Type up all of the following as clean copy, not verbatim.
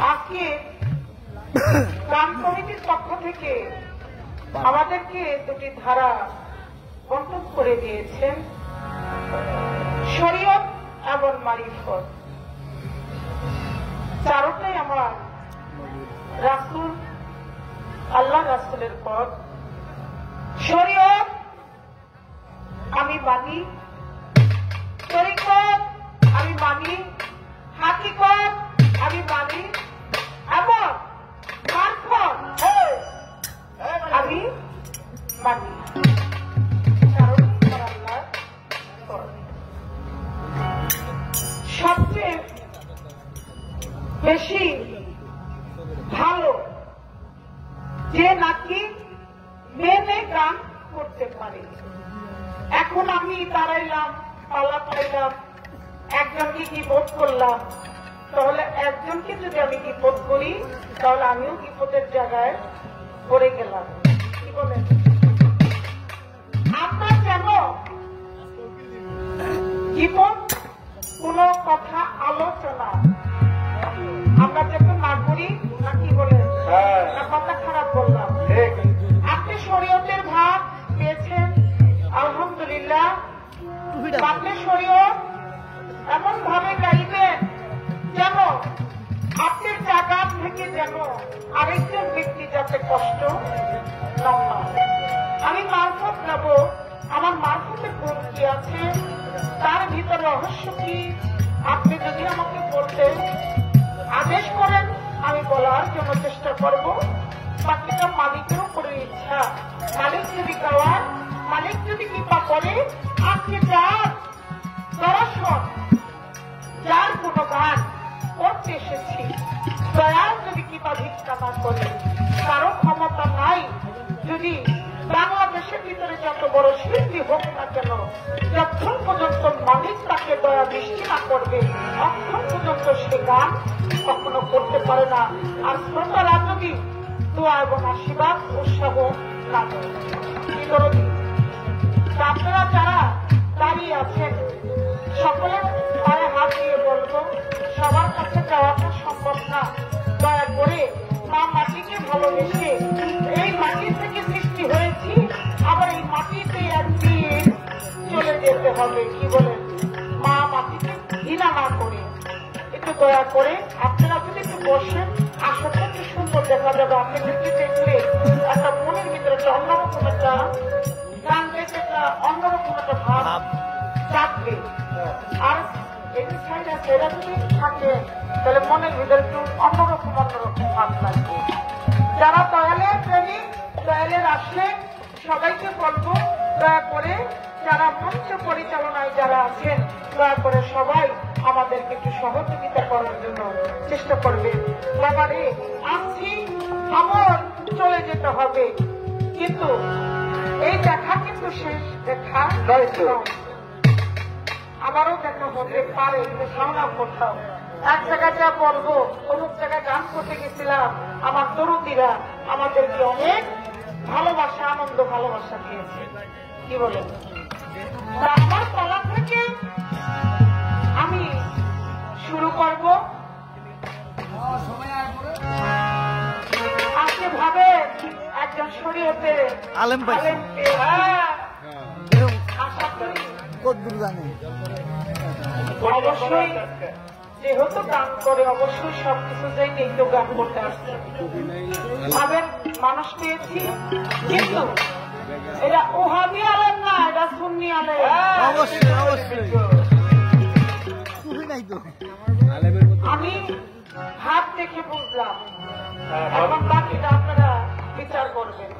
আজকে গান কমিটির পক্ষ থেকে আমাদেরকে দুটি ধারা বন্টন করে দিয়েছেন, শরীয়ত এবং মারিফত। চারটাই আমার রাসূল, আল্লাহ রাসূলের পথ। শরীয়ত আমি মানি, তরিকত আমি মানি, হাকিকত আমি মানি, এবং মারফত আমি মানি। সবচেয়ে বেশি ভালো যে নাকি মেনে গান করতে পারে। এখন আমি দাঁড়াইলাম, পালা পাইলাম, একজনকে কি বোধ করলাম, তাহলে একজনকে যদি আমি বিপদ করি তাহলে আমিও বিপদের জায়গায় পড়ে গেলাম। কি বলেন? আমরা যেন বিপদ কোন কথা আলোচনা আমরা যেন না করি, না কি বলেন? কথা খারাপ বললাম। আপনি শরীয়তের ভাগ পেয়েছেন, আলহামদুলিল্লাহ। আপনি শরীয়ত এমন ভাবে গাইবেন যেন আপনার জায়গা থেকে যেন আরেকজন ব্যক্তি যাতে কষ্ট না পায়। আমি মারফত নেব, আমার মারফতের গুণ কি আছে, তার ভিতরে রহস্য কি, আপনি যদি আমাকে বলতে আদেশ করেন আমি বলার জন্য চেষ্টা করব। বাকিটা মালিকের উপরে ইচ্ছা। মালিক যদি গাওয়ার, মালিক যদি কৃপা করে, আপনি যার দর্শন, যার গুণগান করতে এসেছি, দয়াল যদি কৃপা ভিক্ষা না করে, কারো ক্ষমতা নাই। যদি বাংলাদেশের ভিতরে যত বড় শিল্পী হোক না কেন, যতক্ষণ পর্যন্ত মালিক তাকে দয়া দৃষ্টি না করবে, ততক্ষণ পর্যন্ত সে গান কখনো করতে পারে না। আর শ্রোতারা যদি দোয়া এবং আশীর্বাদ উৎসাহ না করে, কি করবি? আপনারা যারা দাঁড়িয়ে আছেন সকলের পায়ে হাত দিয়ে বলবো, সবার কাছে যাওয়াটা সম্ভব না। দয়া করে মা মাটিকে ভালোবেসে, এই মাটি থেকে সৃষ্টি হয়েছি, আবার এই মাটিতে একদিন চলে যেতে হবে। কি বলেন? মা মাটিকে ঘৃণা না করে একটু দয়া করে আপনারা যদি একটু বসেন, আশাটা কি সুন্দর দেখা যাবে। আপনাদেরকে দেখলে একটা মনের ভিতরে একটা অন্যরকম একটা গান দেখে একটা অন্যরকম একটা ভাব জাগবে। আর এই সাইডে সেরা যদি থাকে তাহলে মনের ভিতরে একটু অন্যরকম ভাব লাগবে। যারা দয়ালের প্রেমিক, দয়ালের আসলে সবাইকে বলবো, দয়া করে যারা মঞ্চ পরিচালনায় যারা আছেন, দয়া করে সবাই আমাদেরকে একটু সহযোগিতা করার জন্য চেষ্টা করবে। বাবারে আসছি, আমার চলে যেতে হবে, কিন্তু এই দেখা কিন্তু শেষ দেখা নয়। আমারও দেখা হতে পারে, কিন্তু সামনা কোথাও এক জায়গায় যা বলবো, অমুক জায়গায় গান করতে গেছিলাম, আমার তরুণীরা আমাদেরকে অনেক ভালোবাসা, আনন্দ, ভালোবাসা দিয়েছে। কি বলেন? আমার তলা থেকে আমি শুরু করব। আজকে ভাবে একজন শরীয়তে আলেম পাইছে, আশা করি অবশ্যই যেহেতু গান করে অবশ্যই সবকিছু যাই একটু গান করতে আসছে। ভাবেন মানুষ পেয়েছি, কিন্তু এটা ওহাবি আলেম না, এটা সুন্নি আলেম। আমি হাত দেখে বুঝলাম, এখন বাকিটা আপনারা বিচার করবেন।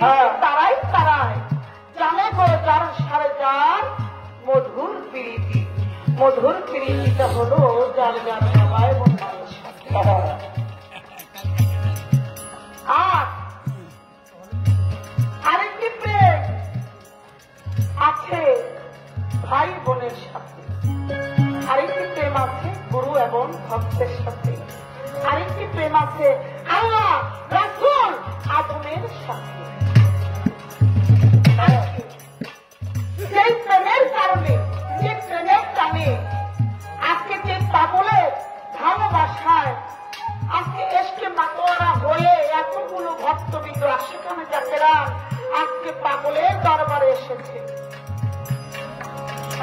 তারাই তারাই জানে করে যার সারে যার মধুর প্রীতি। মধুর প্রীতিটা হলো যার যার সবাই এবং মানুষ। আর আরেকটি প্রেম আছে ভাই বোনের সাথে, আরেকটি প্রেম আছে গুরু এবং ভক্তের সাথে, আরেকটি প্রেম আছে আল্লাহ রাসূল আদমের সাথে। সেই প্রেমের কারণে, যে প্রেমের টানে আজকে যে পাগলের ভালোবাসায় আজকে এসকে মাতোয়ারা হয়ে এতগুলো ভক্তবৃন্দ আশেখানে যাকেরা আজকে পাগলের দরবারে এসেছে।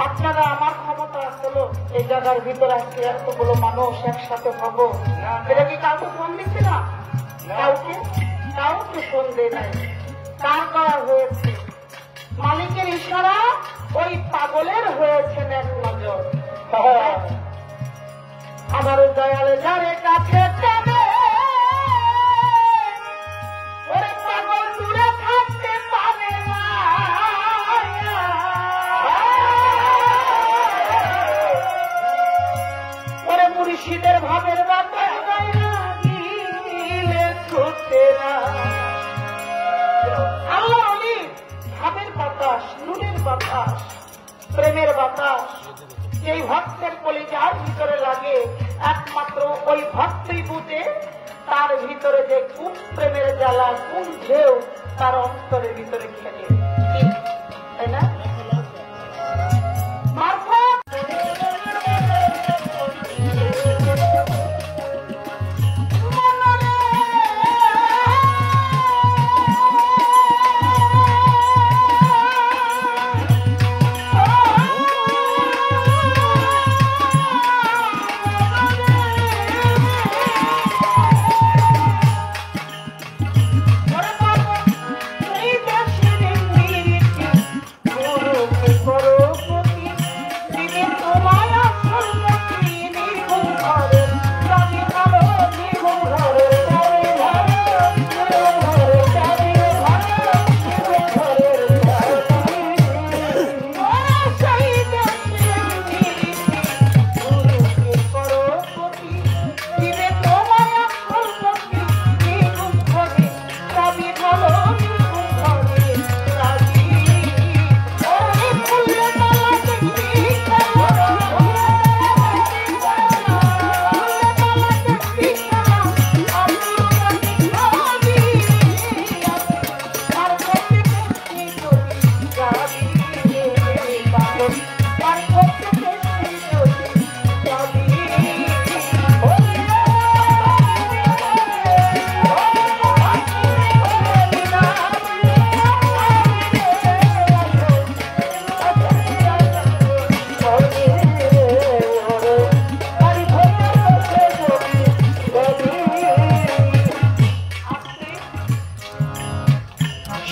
আপনারা আমার ক্ষমতা আসলো এই জায়গার ভিতরে আজকে এতগুলো মানুষ একসাথে হব, এটা কি কাউকে ফোন দিচ্ছে না? কাউকে ফোন দেয় নাই। কার করা হয়েছে? মালিকের ইশারা ওই পাগলের হয়েছেন এক নজর। আমার দয়ালে যারে কাছে টানে ওরে পাগল দূরে থাকতে পারে না। ওরে মুর্শিদের ভাবের বাতাস দিলে ছুটে না। আল্লাহ অলি ভাবের বাতাস, নুনের বাতাস, প্রেমের বাতাস যেই ভক্তের কলিজার ভিতরে লাগে একমাত্র ওই ভক্তই বুঝে তার ভিতরে যে কোন প্রেমের জ্বালা, কোন ঢেউ তার অন্তরের ভিতরে খেলে, তাই না?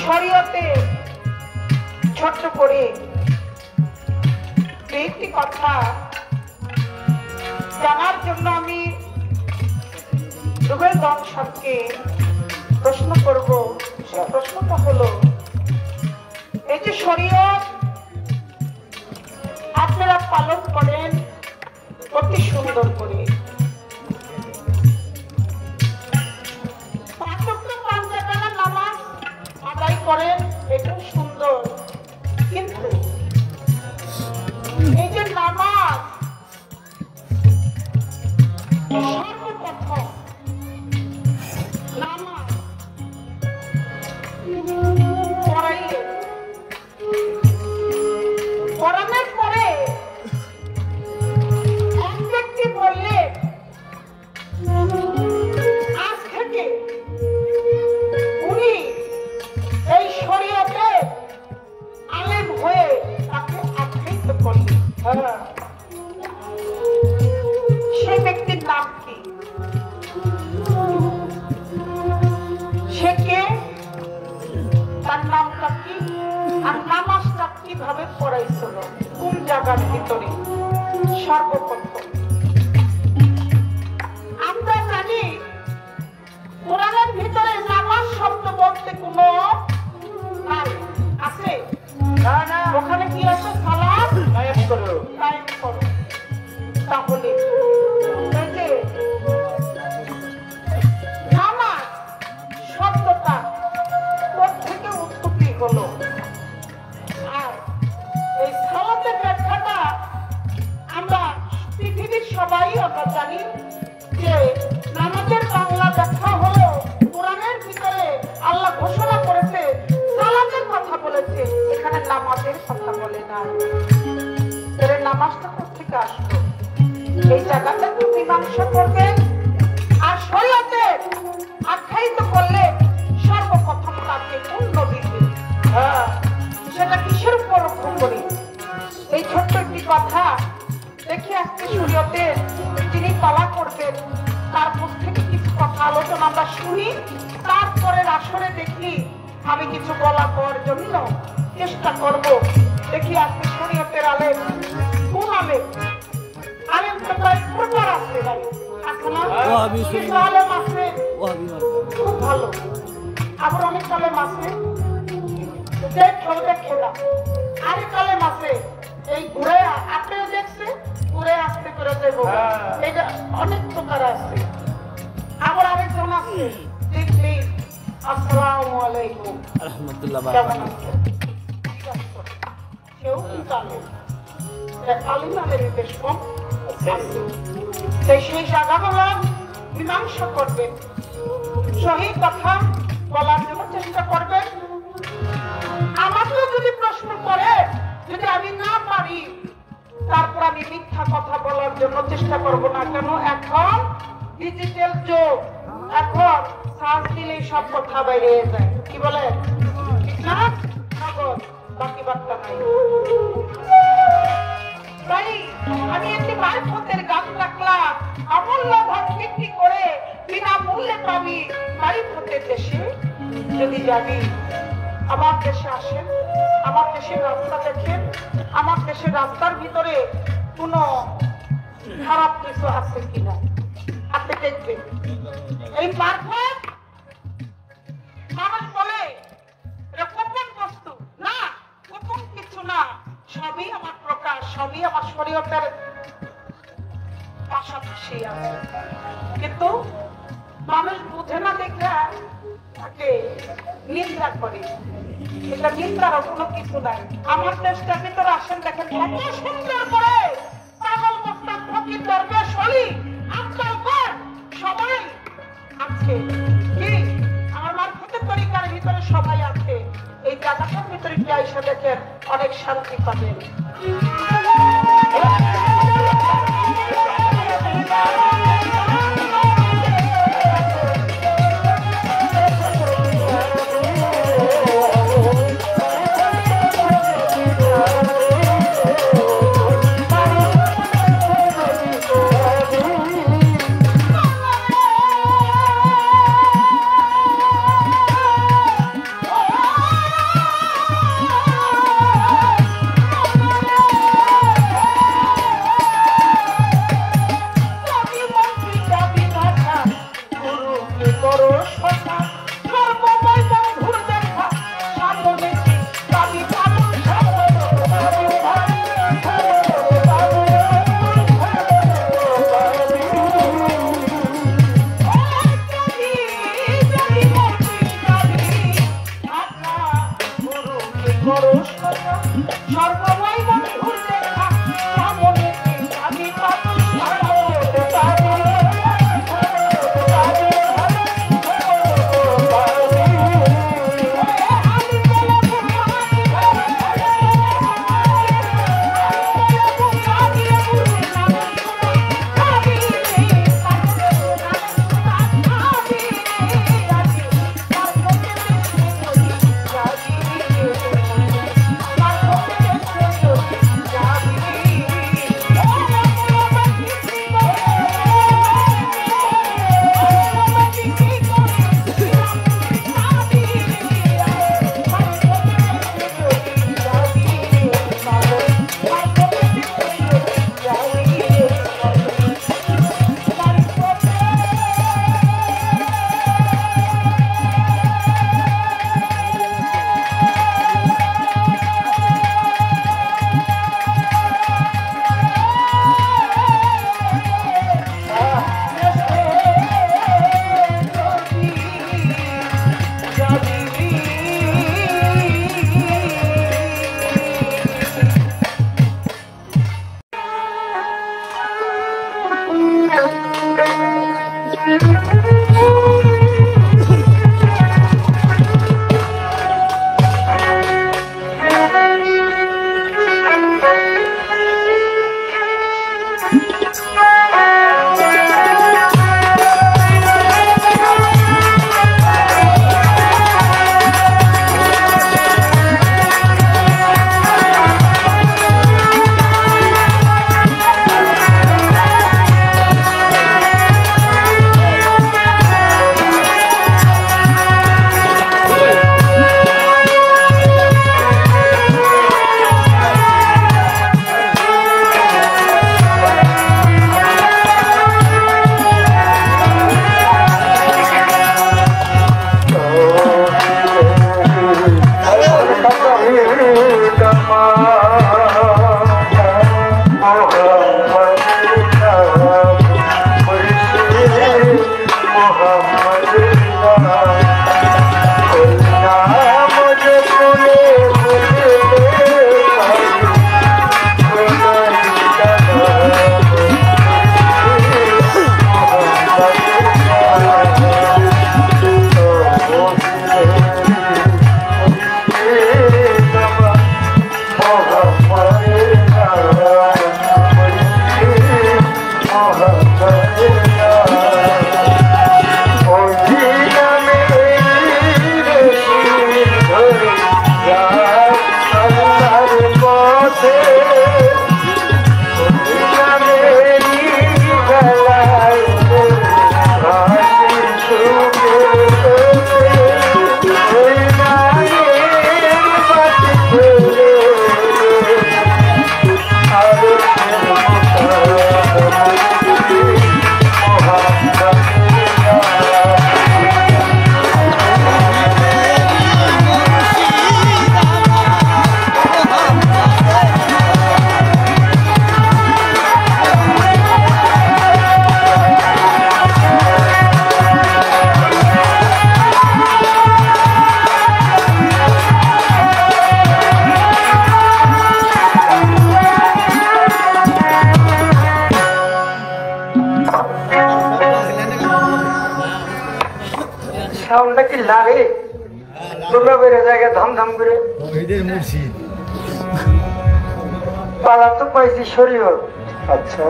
শরীয়তে ছোট্ট করে একটি কথা জানার জন্য আমি রুবেলগঞ্জ সাহেবকে প্রশ্ন করব। সে প্রশ্নটা হলো, এই যে শরীয়ত আপনারা পালন করেন অতি সুন্দর করে, করেন এটা সুন্দর, কিন্তু এই যে নামাজ সর্বপ্রথম নামাজ পড়াইলে পড়ানোর পরে এক ব্যক্তি বললে আজ থেকে উনি এই শরীয়তে আলেম হয়ে তাকে আখ্যায়িত করলেন। সে ব্যক্তির নাম কি? সে কে? তার নামটা কি? আর নামাজটা কিভাবে পড়াইছিল, কোন জায়গার ভিতরে? সর্বপ্রথম আমরা জানি কোরআনের ভিতরে নামাজ শব্দ বলতে কোনো ওখানে কি আছে? সালাম কায়েম করো। তাহলে এই যে নামাজ শব্দটা কোথা থেকে উৎপত্তি হলো, আর এই সালাতের ব্যাখ্যাটা আমরা পৃথিবীর সবাই আমরা জানি যে নামাজের বাংলা ব্যাখ্যা হলো কোরআনের ভিতরে আল্লাহ ঘোষণা করেছে, সালাতের কথা বলেছে, এখানে নামাজের কথা বলে না। এর নামাজটা কোথেকে আসলো এই জায়গাটা একটু মীমাংসা করবেন। আর শরীয়তে আখ্যায়িত করলে সর্বপ্রথম তাকে পূর্ণ দিবে। সেটা কিসের উপর লক্ষ্য করি? এই ছোট্ট একটি কথা দেখি আজকে শরীয়তে যিনি পালা করবেন তার মুখ থেকে কিছু কথা আলোচনা আমরা শুনি, তারপরে আসরে দেখি আমি কিছু বলা করার জন্য চেষ্টা করব। দেখি আজকে শরীয়তের আলেম কোন আলেম? আলেম তো প্রায় প্রকার আছে ভাই, আছে না? কিছু আলেম আছে খুব ভালো, আবার অনেক আলেম আছে যে খেলবে খেলা, আরেক আলেম আছে এই ঘুরে, আপনিও দেখছে ঘুরে আসতে করে দেব, এটা অনেক প্রকার আছে। আবার আরেকজন আছে দেখলি আসসালামু আলাইকুম রাহমাতুল্লাহ কেমন আছেন, কেউ জানে আলিমাদের বেশ কম সেই জায়গাগুলো মীমাংসা করবেন, সহি কথা বলার জন্য চেষ্টা করবেন। আমাকেও যদি প্রশ্ন করে, যদি আমি না পারি, তারপর আমি মিথ্যা কথা বলার জন্য চেষ্টা করব না। কেন? এখন ডিজিটাল যুগ, এখন সার্চ দিলেই সব কথা বেরিয়ে যায়। কি বলে ঠিক না? নগদ, বাকি বার্তা নাই। তাই আমি একটি মারফতের গান রাখলাম, অমূল্য ধন বিক্রি করে বিনা মূল্যে পাবি মারফতের দেশে যদি যাবি। আমার দেশে আসেন, আমার দেশের রাস্তা দেখেন, আমার দেশের রাস্তার ভিতরে কোনো খারাপ কিছু আছে কিনা আপনি দেখবেন। এই মারফত মানুষ বলে এটা গোপন বস্তু, না গোপন কিছু না, সবই আমার প্রকাশ, সবই আমার শরীয়তের পাশাপাশি আছে, কিন্তু মানুষ বুঝে না দেখে তাকে নিন্দা করে। এটা নিন্দার কোনো কিছু নাই। আমার দেশটার ভিতরে আসেন দেখেন কত সুন্দর করে পাগল মস্তান ফকির দরবেশ ওলি আজকাল কর সবাই আছে। কি আমার মারফতের তরিকার ভিতরে সবাই আছে। এই জায়গাটার ভিতরে কি আইসা দেখেন অনেক শান্তি পাবেন। সাউন্ডটা কি লাগে তোমরা বেড়ে জায়গায় ধমধম করে পালা তো পাইছি শরীয়ত। আচ্ছা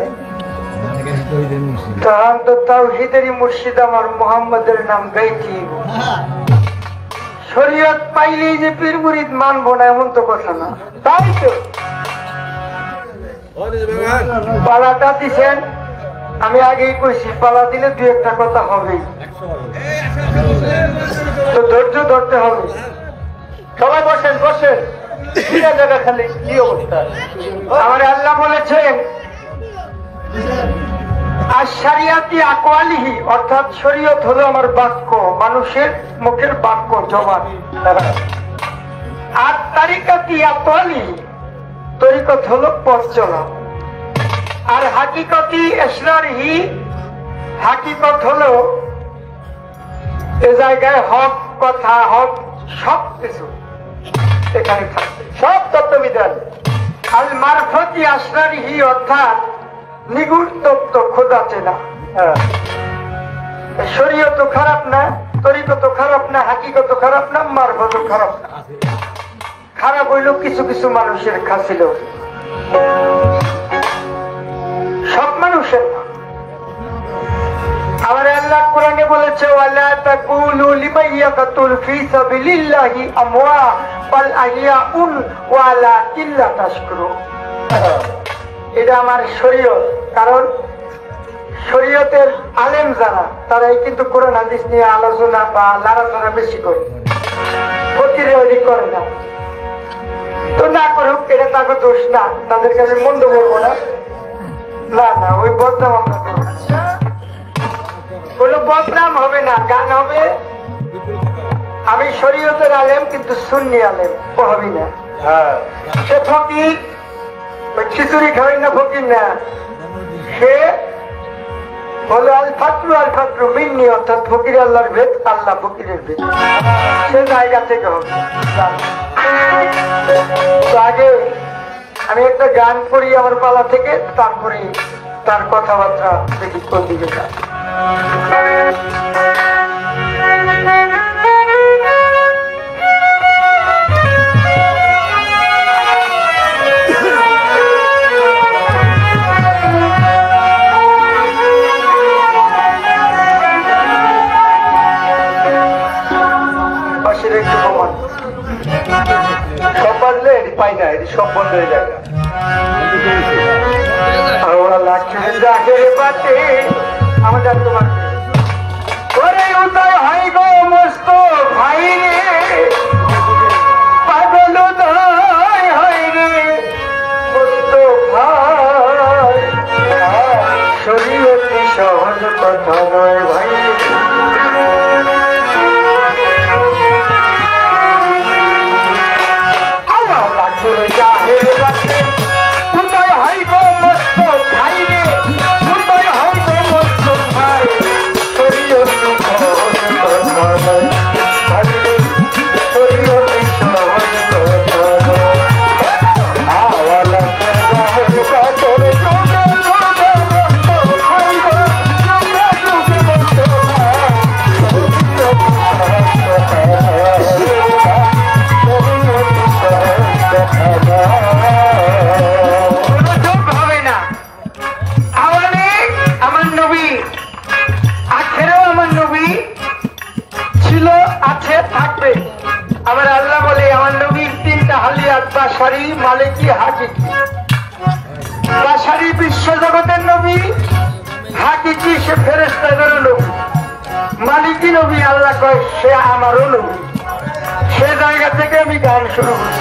তখন তো তাওহীদেরই মুর্শিদ আমার মুহাম্মদের নাম গাইছি। শরীয়ত পাইলেই যে পীর মুরিদ মানবো না এমন তো কথা না। তাই তো পালাটা দিছেন, আমি আগেই কইছি পালা দিলে দুই একটা কথা হবে, তো ধৈর্য ধরতে হবে। সবাই বসেন বসেন, জায়গা খালি কি অবস্থা। আমার আল্লাহ বলেছেন আর শরিয়াতি আকওয়ালিহি, অর্থাৎ শরীয়ত হলো আমার বাক্য, মানুষের মুখের বাক্য জবান। আর তারিকাতি আকওয়ালিহি, তরিকত হলো পথ চলা। আর হাকিকতি ইসরারিহি, হাকিকত হলো এ জায়গায় হক কথা, হক সব কিছু এখানে থাকবে, সব তত্ত্ববিধান। আল মারফতি আসরারিহি, অর্থাৎ নিগুড় তত্ত্ব খোদা চেনা। শরীয়ত খারাপ না, তরিকত খারাপ না, হাকিকত খারাপ না, মারফত খারাপ না। খারাপ হইল কিছু কিছু মানুষের খাছিল, সব মানুষের না। আমার আল্লাহ কোরআনে বলেছে ওয়ালা তাকুলু লিমান ইয়াকতুল ফি সাবিলিল্লাহি আমওয়াত বাল আহইয়াউন ওয়ালাকিন লা তাশকুরুন। এটা আমার শরীয়ত, কারণ শরীয়তের আলেম যারা তারাই কিন্তু কোরআন হাদিস নিয়ে আলোচনা বা লাড়াচাড়া বেশি করে, প্রতিরোধী করে না। তো না করুক, এটা তাকে দোষ না, তাদেরকে আমি মন্দ বলবো না। না না, ওই বদনাম আমরা করবো, কোনো বদনাম হবে না, গান হবে। আমি শরীয়তের আলেম কিন্তু সুন্নি আলেম ও হবি না। সে ফকির, ওই খিচুড়ি খাওয়াই না ফকির না, সে হলো আল ফাতরু মিন্নি, অর্থাৎ ফকির আল্লাহর ভেদ, আল্লাহ ফকিরের ভেদ। সে জায়গা থেকে হবে। তো আগে আমি একটা গান করি আমার পালা থেকে, তারপরে তার কথাবার্তা দেখি কোন দিকে যায়। সব বাজলে পাই না, এটি সব বন্ধ হয়ে যায়। আমাদের তোমার উদয় হয় গো মস্ত ভাই রে, পাগল উদয় হয় রে মস্ত ভাই, শরীয়তে সহজ কথা নয় ভাই। আমার আল্লাহ বলে আমার নবীর তিনটা হালিয়াত, বাশারি, মালিকি, হাকিকি। বাশারি বিশ্ব জগতের নবী, হাকিকি সে ফেরেশতাদেরও নবী, মালিকি নবী আল্লাহ কয় সে আমারও নবী। সে জায়গা থেকে আমি গান শুরু করি।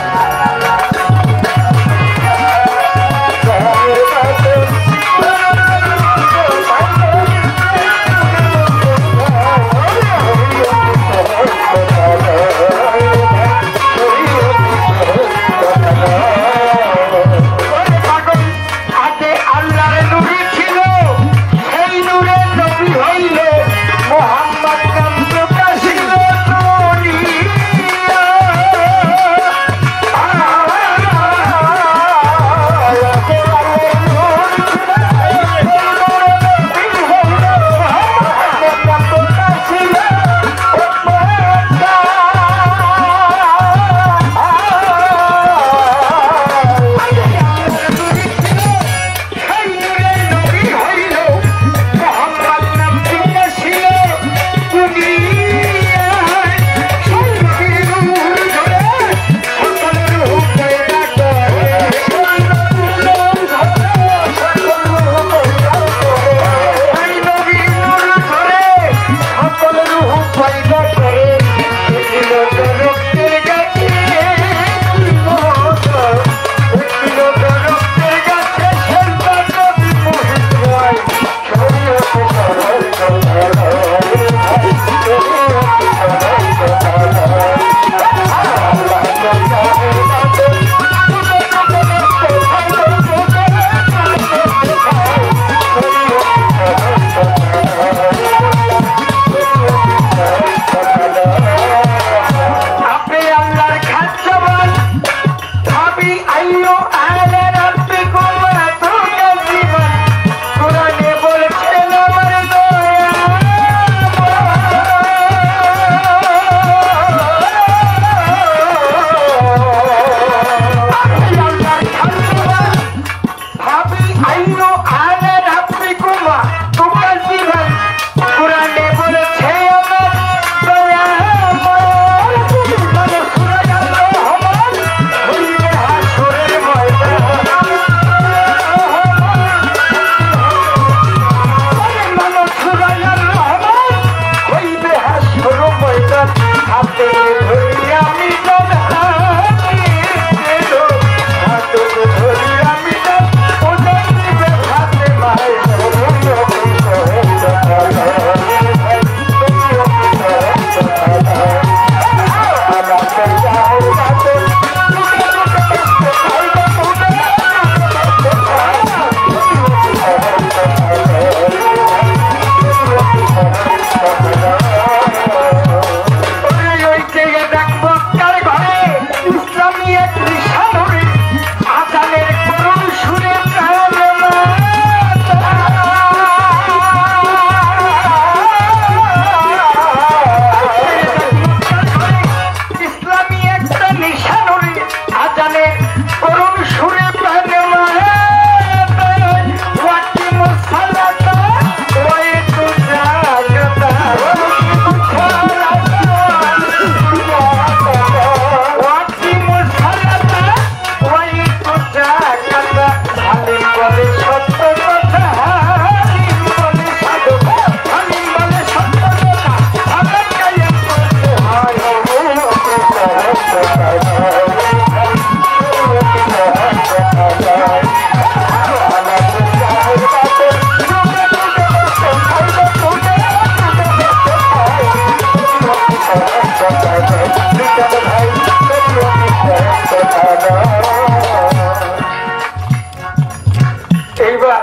এইবার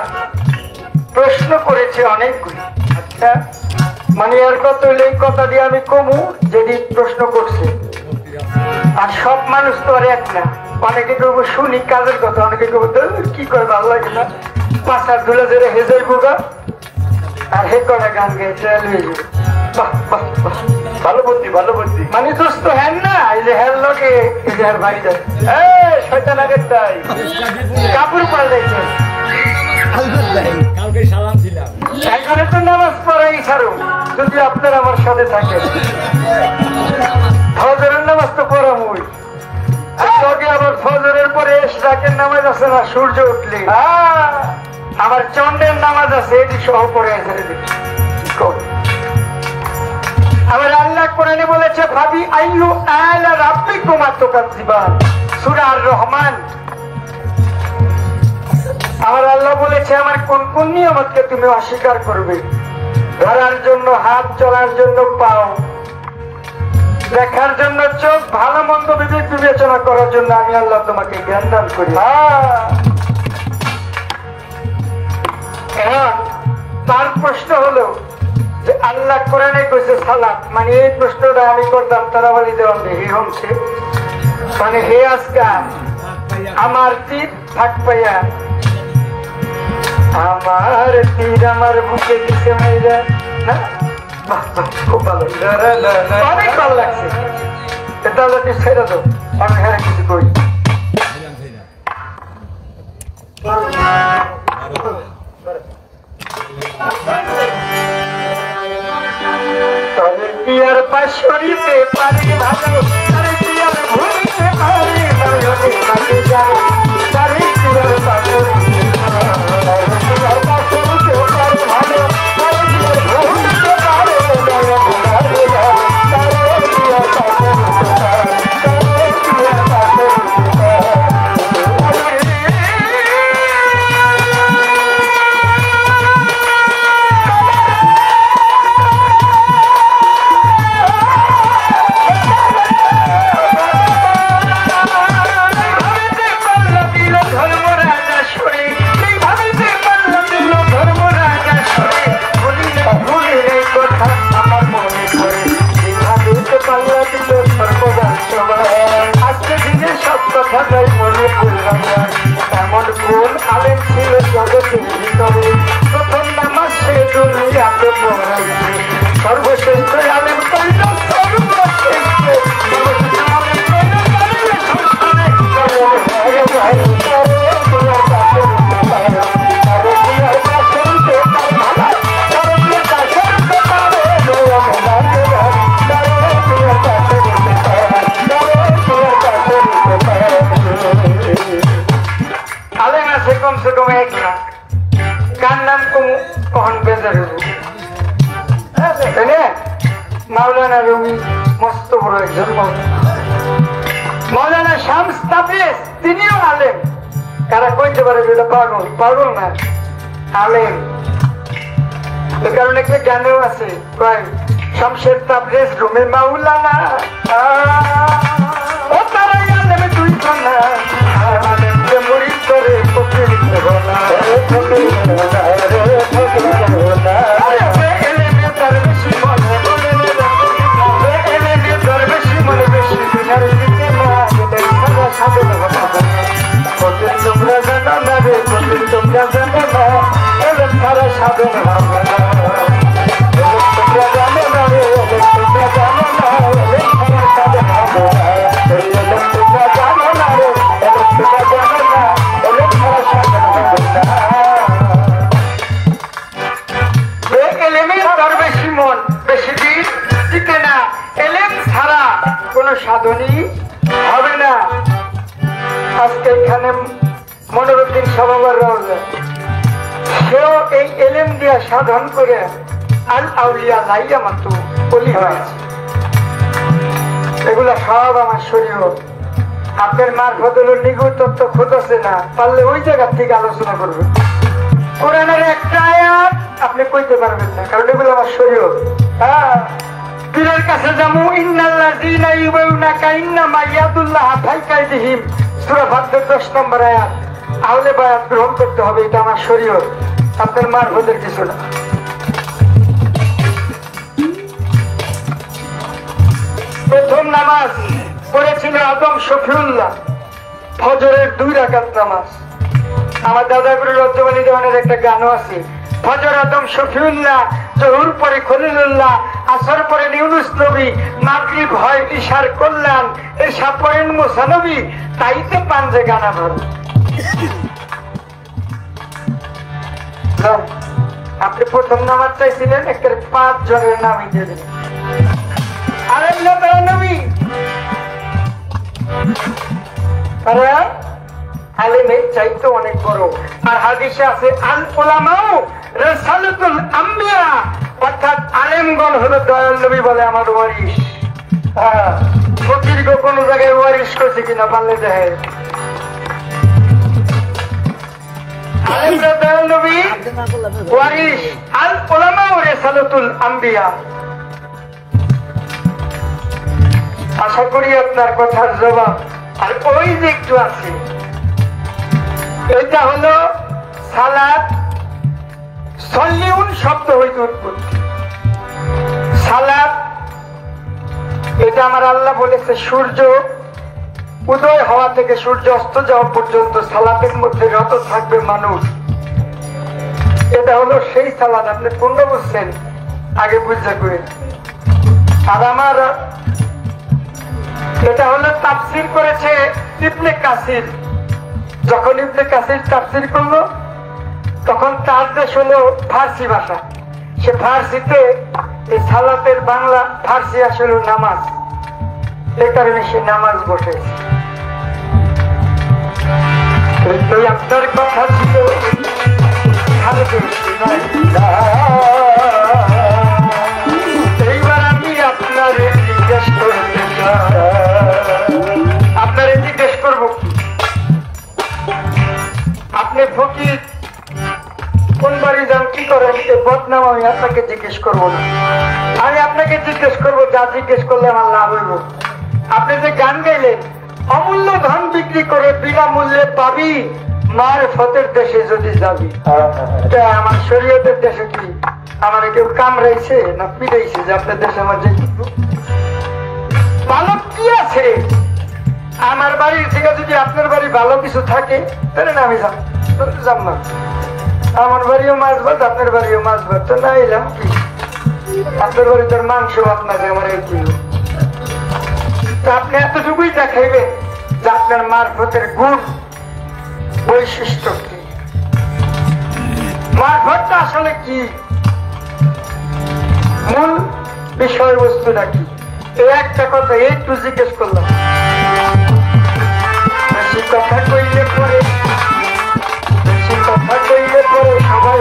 প্রশ্ন করেছে অনেকগুলি। আচ্ছা মানে এর কথা হইলে এই কথা দিয়ে আমি কমু যেটি প্রশ্ন করছে। আর সব মানুষ তো আর এক না, অনেকে করবো শুনি কাজের কথা, অনেকে করবো কি করে ভালো লাগে না পাশার ধুলে যেটা হেজাই বুগা আর হে করে গান গেছে। ভালো বুদ্ধি ভালো বুদ্ধি মানে দোস্ত হ্যান না এই যে হ্যার লোকে এই যে হ্যার বাড়ি যায় শয়তান আগের তাই কাপড় পাল্টাইছে। কালকে সালাম ছিলাম এখানে তো নামাজ পড়াই ছাড়ো যদি আপনার আমার সাথে থাকে। ফজরের নামাজ তো পড়ামই, আবার ফজরের পরে ইশরাকের নামাজ আছে না সূর্য উঠলে, আবার চন্দ্রের নামাজ আছে এটি সহ পড়ে আছে। আবার আল্লাহ কোরআনে বলেছে ভাবি আইয়ু আলা রাব্বিকুমা তুকাজ্জিবান, সূরা আর রহমান। আমার আল্লাহ বলেছে আমার কোন কোন নিয়ামতকে তুমি অস্বীকার করবে। ধরার জন্য হাত, চলার জন্য পাও, দেখার জন্য চোখ, ভালো মন্দ বিবেক বিবেচনা করার জন্য আমি আল্লাহ তোমাকে জ্ঞান দান করি। এখন তার প্রশ্ন হলো যে আল্লাহ কোরআনে কইছে সালাত, মানে এই প্রশ্নটা আমি করতাম তারা বলি দেওয়ান হে হমছে মানে হে আজকা আমার তীর থাক পাইয়া, আমার তীর আমার বুকে দিছে মেয়েরা না। খুব ভালো, অনেক ভালো লাগছে। তাহলে তুই ছেড়ে দাও, আমি এখানে কিছু করি। তবে কি আর পাশরিতে পারি ভালো, তবে কি আর ভুলিতে পারি ভালো যায়, তবে কি আর পাশরিতে ভালো এমন কোন আলেম ছিল জগতের ভিতরে প্রথম নামাজ সে দুনিয়াতে পড়াইছে, সর্বশ্রেষ্ঠ আলেম কইল সর্বশ্রেষ্ঠ আলেম আছে কমসে কম 1 লাখ, কার নাম কখন বেজার মাওলানা রুমি মস্ত বড় একজন মাওলানা শামস তাবরিজ তিনিও আলেম। কারা কইতে পারে যেটা পাগল, পাগল না আলেম। এ কারণে একটা গানেও আছে কয় শামসের তাবরিজ রুমি মাওলানা ও তারাই আলেম তুই না আলেমকে মুড়ি করে ফকির না ফকির না এলেমে তার বেশি মনে বলে এলেমে তার বেশি মনে বেশি দিনার দিতে না এদের সারা সাধন কথা ফকির তোমরা জানো না রে ফকির তোমরা জানো না এদের সারা সাধন হবে না তোমরা জানো না রে তোমরা জানো না এদের সারা সাধন হবে না তোমরা জানো না রে তোমরা জানো না এদের সারা সাধন হবে না। সাধনই হবে না। আজকে এখানে মনোরুদ্দিন সভাবার রওজা, সেও এই এলেম দিয়া সাধন করে আল আউলিয়া লাইয়া মাত্র বলি হয়েছে। এগুলা সব আমার শরীর আপনার মারফত হলো নিগুড় তত্ত্ব খুঁজছে না পারলে ওই জায়গার থেকে আলোচনা করবে। কোরআনের একটা আয়াত আপনি কইতে পারবেন না, কারণ এগুলো আমার শরীর। হ্যাঁ পীরের কাছে যাবো। ইন্নাল্লাযীনা ইউবাইউনাকা ইন্নামা ইয়াদুল্লাহ ফাওকা আইদিহিম, সূরা ফাতির 10 নম্বর আয়াত। আহলে বায়াত গ্রহণ করতে হবে, এটা আমার শরীয়ত, আপনার মারফতের কিছু না। প্রথম নামাজ পড়েছিল আদম শফিউল্লাহ, ফজরের 2 রাকাত নামাজ। আমার দাদাগুরু রজ্জবানী দেওয়ানের একটা গানও আছে, ফজর আদম শফিউল্লাহ, জোহর পরে খলিলুল্লাহ, আসর পরে ইউনুস নবী, মাগরিব হয় ইশার কল্যাণ, এশা পড়েন মুসা নবী, তাইতে পাঞ্জে গানা ভর। আপনি প্রথম নামাজ চাইছিলেন, একটা 5 জনের নামই দিয়ে দিলেন। নবী আলেমের চাইতে অনেক বড়। আর হাদিসে আছে আল উলামাউ রাসালাতুল আম্বিয়া, অর্থাৎ আলেমগণ হলো দয়াল নবী বলে আমার ওয়ারিস। ফকির কোন জায়গায় ওয়ারিস করছে কিনা পারলে দেখে। আলেমরা দয়াল নবী ওয়ারিস, আল উলামাউ রাসালাতুল আম্বিয়া। আশা করি আপনার কথার জবাব। আর ওই যে একটু আছে, এটা হলো সালাত, সল্লিউন শব্দ হইতে উৎপত্তি। সালাত এটা আমার আল্লাহ বলেছে সূর্য উদয় হওয়া থেকে সূর্য অস্ত যাওয়া পর্যন্ত সালাতের মধ্যে রত থাকবে মানুষ। এটা হলো সেই সালাত, আপনি কোনটা বুঝছেন আগে বুঝতে করে। আর আমার এটা হলো তাফসীর করেছে ইবনে কাসির। যখন ইবনে কাসির তাফসীর করলো তখন তার দেশ হলো ফার্সি ভাষা, সে ফার্সিতে এই সালাতের বাংলা ফার্সি আসলে নামাজ, এই কারণে সে নামাজ বসেছে। আপনার কথা ছিল এইবার আমি আপনারে জিজ্ঞেস করতে আপনারে জিজ্ঞেস করবো কি, আপনি ফকির কোন বাড়ি যান, কি করেন, এই বদনাম আমি আপনাকে জিজ্ঞেস করবো না। আমি আপনাকে জিজ্ঞেস করবো যা জিজ্ঞেস করলে আমার লাভ হইব। আপনি যে গান গাইলেন, অমূল্য ধন বিক্রি করে বিনামূল্যে পাবি মার ফতের দেশে যদি যাবি, আমার শরীয়তের দেশে কি আমার কেউ কামড়াইছে না পিড়াইছে যে আপনার দেশে আমার যে ভালো কি আছে? আমার বাড়ির থেকে যদি আপনার বাড়ি ভালো কিছু থাকে তাহলে না আমি যাব না। আমার বাড়িও মাছ ভাত, আপনার বাড়িও মাছ ভাত, তো না এলাম কি? আপনার বাড়ি তোর মাংস ভাত না, আমার এই কিলো। তো আপনি এতটুকুই দেখাইবেন যে আপনার মারফতের গুণ বৈশিষ্ট্য কি, মারফতটা আসলে কি, মূল বিষয়বস্তুটা কি। এই একটা কথা একটু জিজ্ঞেস করলাম। বেশি কথা কইলে পরে সবাই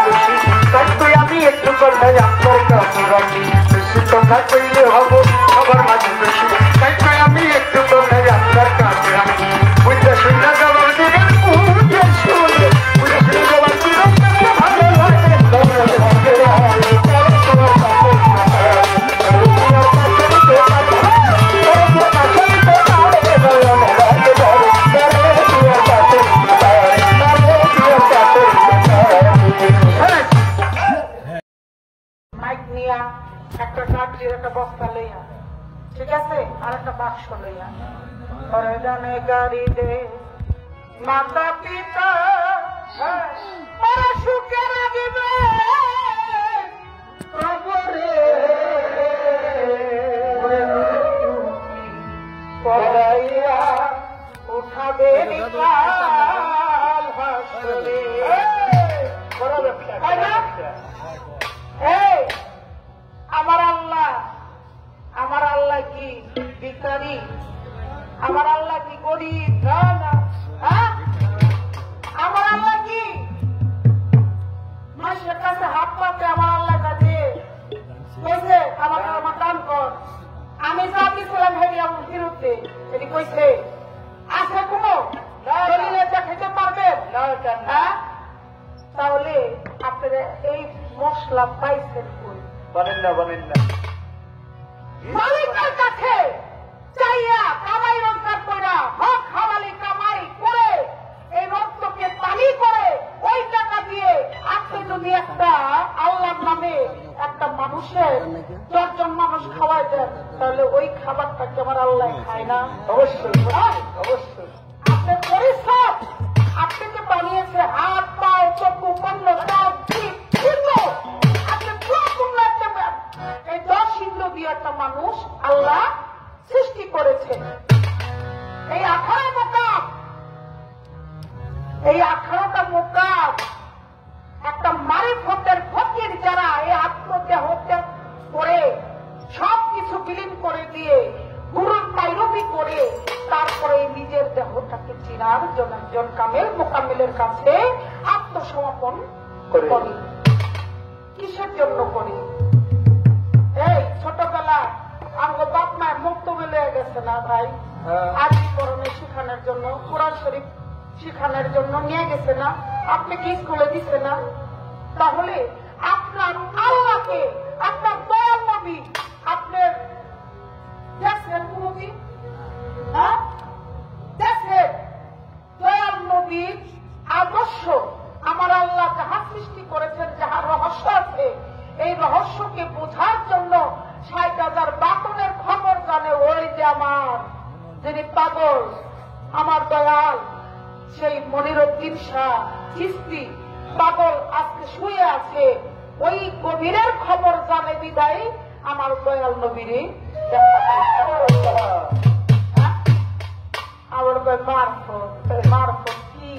বেশি, তাই তুই আমি একটু কথাই আপনার কাছে রাখি। বেশি কথা কইলে হবো সবার মাঝে বেশি, তাই তুই আমি একটু কথাই আপনার কাছে রাখি। বুঝতে শুনলে জবাব দিবেন, বুঝতে শুনলে জবাব দিবেন, ভালো লাগে একটা কাঠের একটা বস্তা লইয়া, ঠিক আছে, আর একটা বাক্স লইয়া, পরে জানে গাড়ি দে মাতা পিতা সুখে রাখিবে পড়াইয়া উঠাবে আমার আল্লাহ কি ভিখারি? আমার আল্লাহ কি গরিব? না, আমার আল্লাহ কি মানুষের কাছে হাত পাতে? আমার আল্লাহ কাছে কইছে আমাকে আমার দান কর, আমি যা দিয়েছিলাম হেরি আমার বিরুদ্ধে, এটি কইছে আছে কোনো দেখাইতে পারবেন? তাহলে আপনারা এই মশলা পাইছেন কই? বলেন না, বলেন না। মালিকের কাছে চাইয়া কামাই রোজগার কইরা হক হালালি কামাই করে এই রক্তকে পানি করে ওই টাকা দিয়ে আপনি যদি একটা আল্লাহর নামে একটা মানুষের 10 জন মানুষ খাওয়াই দেন তাহলে ওই খাবারটাকে আমার আল্লাহ খায় না? অবশ্যই অবশ্যই। আপনার পরিশ্রম আপনি যে বানিয়েছে হাত পাও চক্ষু পণ্য সব ঠিক আপনি পুরোপূর্ণ এই 10 ইন্দ্র দিয়ে একটা মানুষ আল্লাহ সৃষ্টি করেছে। এই 18টা মোকাম একটা মারিফতের ফকির যারা এই আত্মদেহ ত্যাগ করে সবকিছু বিলীন করে দিয়ে গুরুর পাইরবি করে তারপরে নিজের দেহটাকে চিনার জন্য একজন কামেল মোকামেলের কাছে আত্মসমর্পণ করি। কিসের জন্য করি? এই ছোটবেলা আমার বাপ মায়ের মুক্ত মিলে গেছে না ভাই, আজীবরণে শিখানোর জন্য, কোরআন শরীফ শিখানোর জন্য নিয়ে গেছে না? আপনি কি স্কুলে দিচ্ছে না? তাহলে আপনার আল্লাহকে আপনার দয়াল নবী আপনার দেখছেন কোনদিন? হ্যাঁ দেখছেন দয়াল নবীর আদর্শ আমার আল্লাহ যাহা সৃষ্টি করেছেন, যাহা রহস্য আছে, এই রহস্যকে বোঝার জন্য 60,000 বাটনের খবর জানে ওই যে আমার যিনি পাগল আমার দয়াল সেই মনিরুদ্দিন শাহ চিশতি পাগল আজকে শুয়ে আছে, ওই গভীরের খবর জানে বিদায় আমার দয়াল নবীরে আমার মারফত কি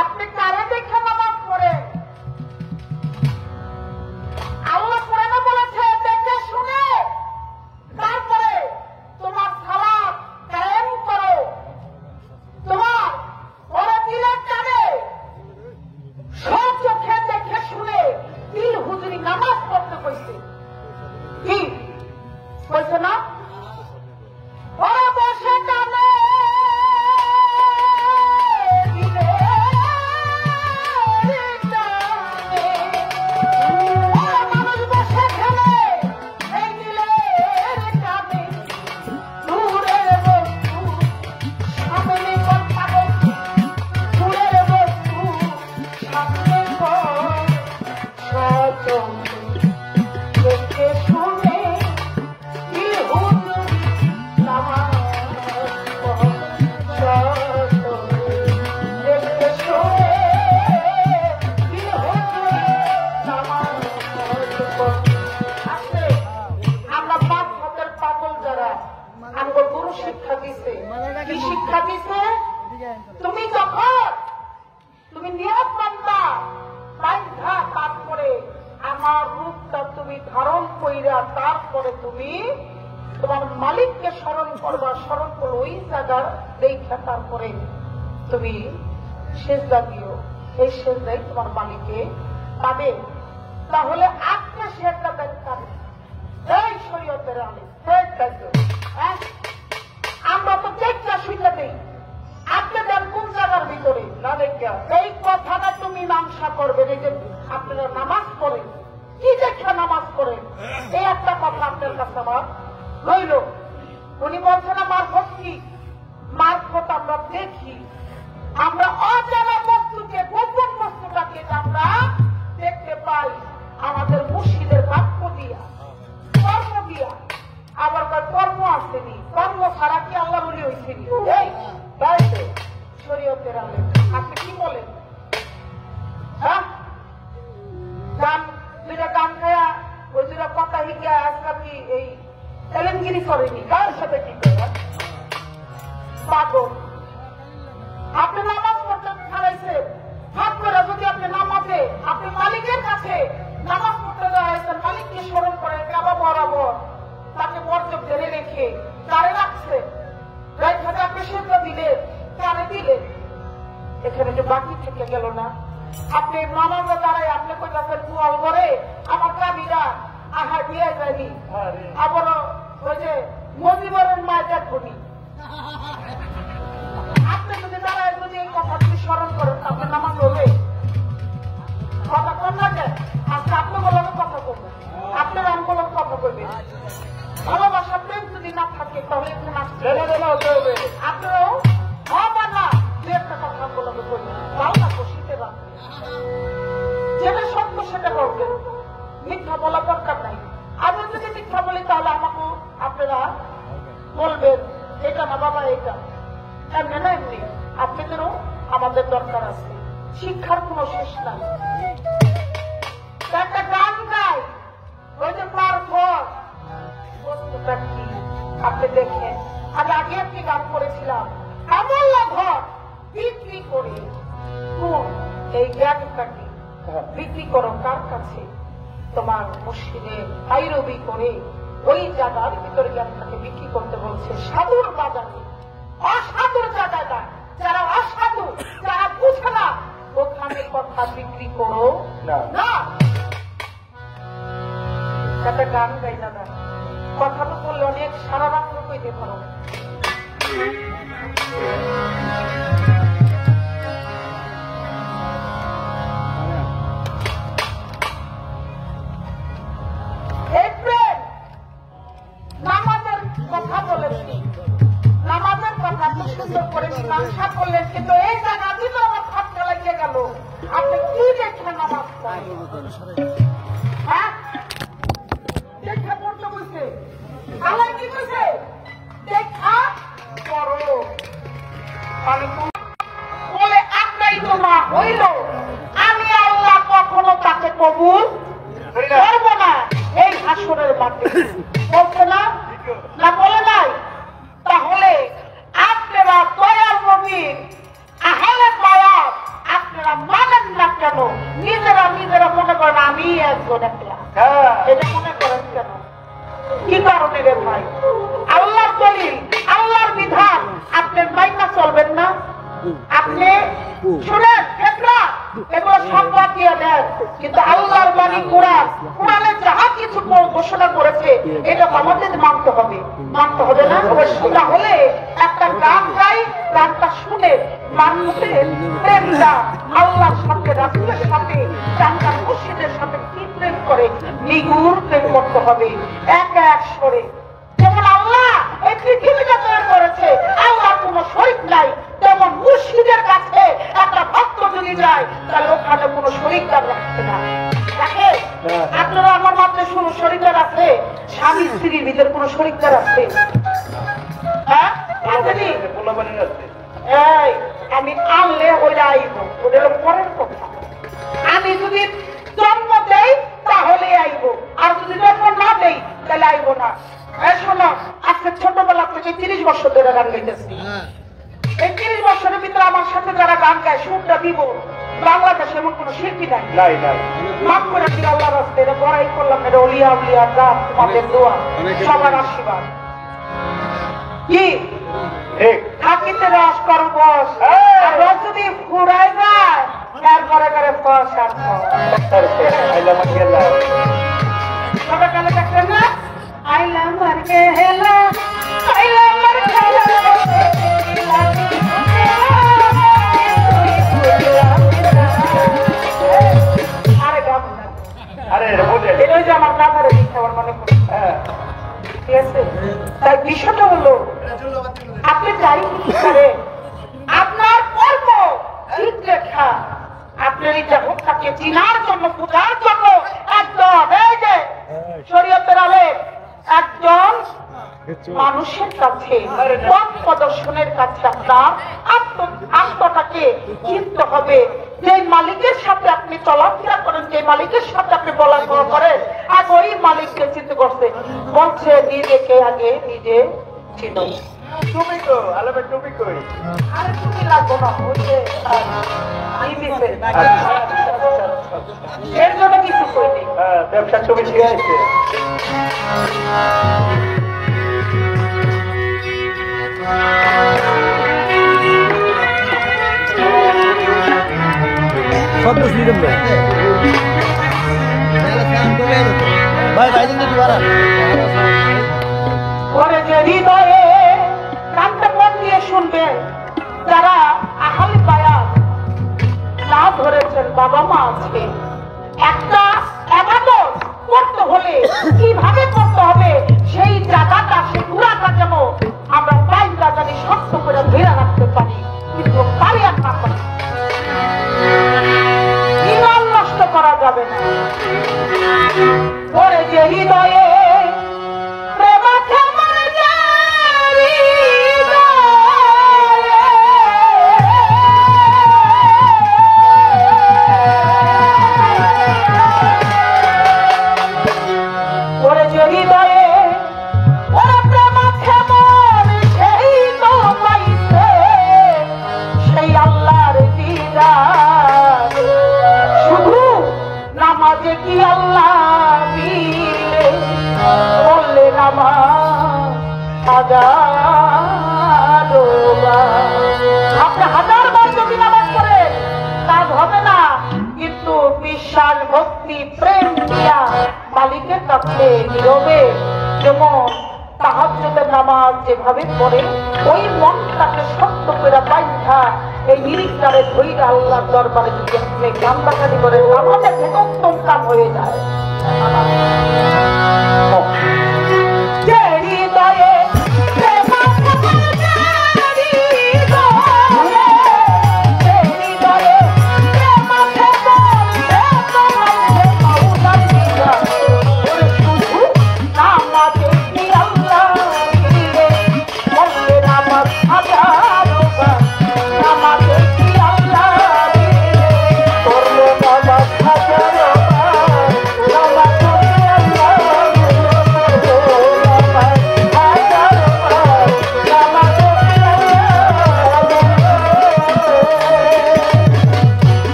আপনি কারে দেখে নামাজ পড়েন? আল্লাহ কোরআনে বলেছে দেখে শুনে তারপরে তোমার সালাত কায়েম করো। তোমার ওরা দিলের টানে সব চোখে দেখে শুনে দিল হুজুরি নামাজ পড়তে কইছে। কি কইছে না? ওরা বসে টানে তুমি নিয়ত মানবা তারপরে আমার রূপটা তুমি ধারণ কইরা তারপরে তুমি তোমার মালিককে স্মরণ করবা। স্মরণ করো ওই জায়গা দেখা তারপরে তুমি সেজদা দিও। এই সেজদাই তোমার মালিকে পাবে। তাহলে আপনি সে একটা ব্যাখ্যা এই শরীয়তের আলে আমরা তো দেখটা শুনে দেই। আপনি দেন কোন জায়গার ভিতরে না দেখা এই কথাটা তুমি মীমাংসা করবেন। এই যে আপনারা নামাজ পড়েন কি দেখা নামাজ পড়েন এই একটা কথা আপনার কাছে আমার রইল। উনি বলছেন মারফত কি? মারফত আমরা দেখি, আমরা অজানা বস্তুকে গোপন বস্তুটাকে আমরা দেখতে পাই আমাদের মুর্শিদের বাক্য দিয়া কর্ম দিয়া। আবার কর্ম আসেনি, কর্ম ছাড়া কি আল্লাহ বলি হয়েছেনি? এই তাই তো শরীয়তের আলে আপনি কি বলেন? হ্যাঁ গান দুইটা গান খায়া ওই দুটা কথা হিগা আজকাল কি এই এলেনগিরি করেনি? কার সাথে কি করে পাগল? আপনি নামাজ পড়তে ছাড়াইছে হাত করে যদি আপনি নামাজে আপনি মালিকের কাছে নামাজ পড়তে যাচ্ছেন, মালিককে স্মরণ করে কাবা বরাবর তাকে মর্যাদা জেনে রেখে কারে রাখছে আপনি সেটা দিলেন কারে দিলেন, এখানে যে বাকি থেকে গেল না। আপনি নামাজে দাঁড়ায় আপনি কোথাও কুয়াল করে আমার কাবিরা আহার দিয়ে যায়নি, আবার ওই যে মজিবরের মায় দেখনি। আপনি যদি দাঁড়ায় যদি এই কথাটি স্মরণ করেন আপনার নামাজ হবে? কথা কর না কেন? আজকে আপনি বলার কথা করবেন, আপনার আন্দোলন কথা করবেন। ভালোবাসা প্রেম যদি না থাকে তাহলে আপনারাও হবার না দু একটা কথা বলবে করবেন, বাংলা বসিতে রাখবেন, যেটা সত্য সেটা করবেন, মিথ্যা বলা দরকার নাই। আমি যদি মিথ্যা বলি তাহলে আমাকে আপনারা বলবেন এটা না বাবা এটা, এমনি না এমনি। আপনাদেরও আমাদের দরকার আছে, শিক্ষার কোনো শেষ নাই। একটা গান গাই, ওই যে পারফর বস্তুটা কি আপনি দেখেন। আমি আগে একটি গান করেছিলাম, আমল্লা ঘর বিক্রি করে কোন এই জ্ঞানটাকে বিক্রি করো কার কাছে, তোমার মুর্শিদে আইরবি করে ওই জায়গার ভিতরে জ্ঞানটাকে বিক্রি করতে বলছে সাধুর বাজারে, অসাধুর জায়গায় না। যারা অসাধু, যারা বুঝে না, ওখানে কথা বিক্রি করো না। একটা গান গাই দাদা, কথা তো বললে অনেক সারা রাত কইতে পারো। নামাজের কথা বলেছি, নামাজের কথা খুব সুন্দর করে মীমাংসা করলেন, কিন্তু এই জায়গা দিল আমার খরচা লাগিয়ে গেল। আপনি কি দেখে নামাজ পড়েন? হ্যাঁ, দেখা পড়তে বলছে, আল্লাহ কি বলছে? দেখা করো। বলে আপনাই তো না হইল, আমি আল্লাহ কখনো তাকে কবুল করবো না এই হাসরের মাঠে। বলছে না, না বলে নাই? তাহলে আপনারা দয়াল নবীর আহলে বায়াত আপনারা মানেন না কেন? নিজেরা মনে করেন আমি একজন একলা, এটা মনে করেন কেন? কি কারণে রে ভাই? আল্লাহর দলিল, আল্লাহর বিধান আপনার মাইনা চলবেন না? আপনি শুনেন একলা, এগুলো সব বাদ দিয়ে দেন, কিন্তু আল্লাহর বাণী কোরআন, কোরআনে যাহা কিছু ঘোষণা করেছে এটা আমাদের মানতে হবে, মানতে হবে না? তাহলে একটা গান গাই, গানটা শুনে মানুষের প্রেমটা আল্লাহর সাথে, রাসূলের সাথে, চাঙ্গা মুর্শিদের সাথে কি প্রেম করে নিগুড় প্রেম করতে হবে এক এক স্বরে। যেমন আল্লাহ এই পৃথিবীটা তৈরি করেছে, আল্লাহ কোনো শরীক নাই, তেমন মুর্শিদের কাছে একটা ভক্ত যদি যায় তাহলে ওখানে কোনো শরীকদার রাখছে না। দেখে আপনারা আমার মাত্র শুনো, শরীকদার আছে? স্বামী স্ত্রীর ভিতরে কোনো শরীকদার আছে? হ্যাঁ, এই আমি আনলে ওইটা আইব, ওদের পরের কথা। আমি যদি জন্ম দেই তাহলে আইব, আর যদি জন্ম না দেই তাহলে আইব না। শোনো, আজকে ছোটবেলা থেকে 30 বছর ধরে গান গাইতেছি। এই 30 বছরের ভিতরে আমার সাথে যারা গান গায়, সুরটা দিব, বাংলাদেশে এমন কোন শিল্পী নাই। মাফ করে দিল আল্লাহ রাস্তায়, এটা বড়াই করলাম, এটা অলিয়া উলিয়া জাত, তোমাদের দোয়া, সবার আশীর্বাদ। কি থাকিতে রস করো বস, রস যদি ফুরাই যায় এরপরে করে ফস আর সবাই কালে দেখলেন না? আইলাম আর কে হেলা, আইলাম আর খেলা, আমার দাদারে দিচ্ছে আমার মনে করি। ঠিক আছে, তাই বিষয়টা হলো আপনি যাই কি করে আপনার কর্ম ঠিক লেখা, আপনার এই জগৎটাকে চিনার জন্য, বোঝার জন্য একজন এই যে শরীয়তের আলেম একজন মানুষের কাছে, পথ প্রদর্শনের কাছে আপনার আত্মটাকে চিনতে হবে। যে মালিকের সাথে আপনি চলাফেরা করেন, যে মালিকের সাথে আপনি বলাফেরা করেন, আগে ওই মালিককে চিনতে করছে। বলছে নিজেকে আগে নিজে চিনো। তুমি তো আলাদা তুমি কই? আরে তুমি লাগবো না, ওই যে এর জন্য কিছু কইনি। ব্যবসা ছবি শিখাইছে। হৃদয়ে কানটা মন দিয়ে শুনবে যারা আহলে বায়াত না ধরেছেন, বাবা মা আছে, একটা ইবাদত করতে হলে কিভাবে করতে আপনি 1000 বার যদি নামাজ পড়েন কাজ হবে না, কিন্তু বিশ্বাস ভক্তি প্রেম দিয়া মালিকের কাছে নীরবে যেমন তাহাজ্জুদের নামাজ যেভাবে পড়ে ওই মনটাকে শক্ত করে বাইন্ধা এই নিরিখটারে ধইরা আল্লাহর দরবারে যদি আপনি কান্দাকাটি করেন আমাদের থেকে উত্তম কাম হয়ে যায়। যে হৃদয়ে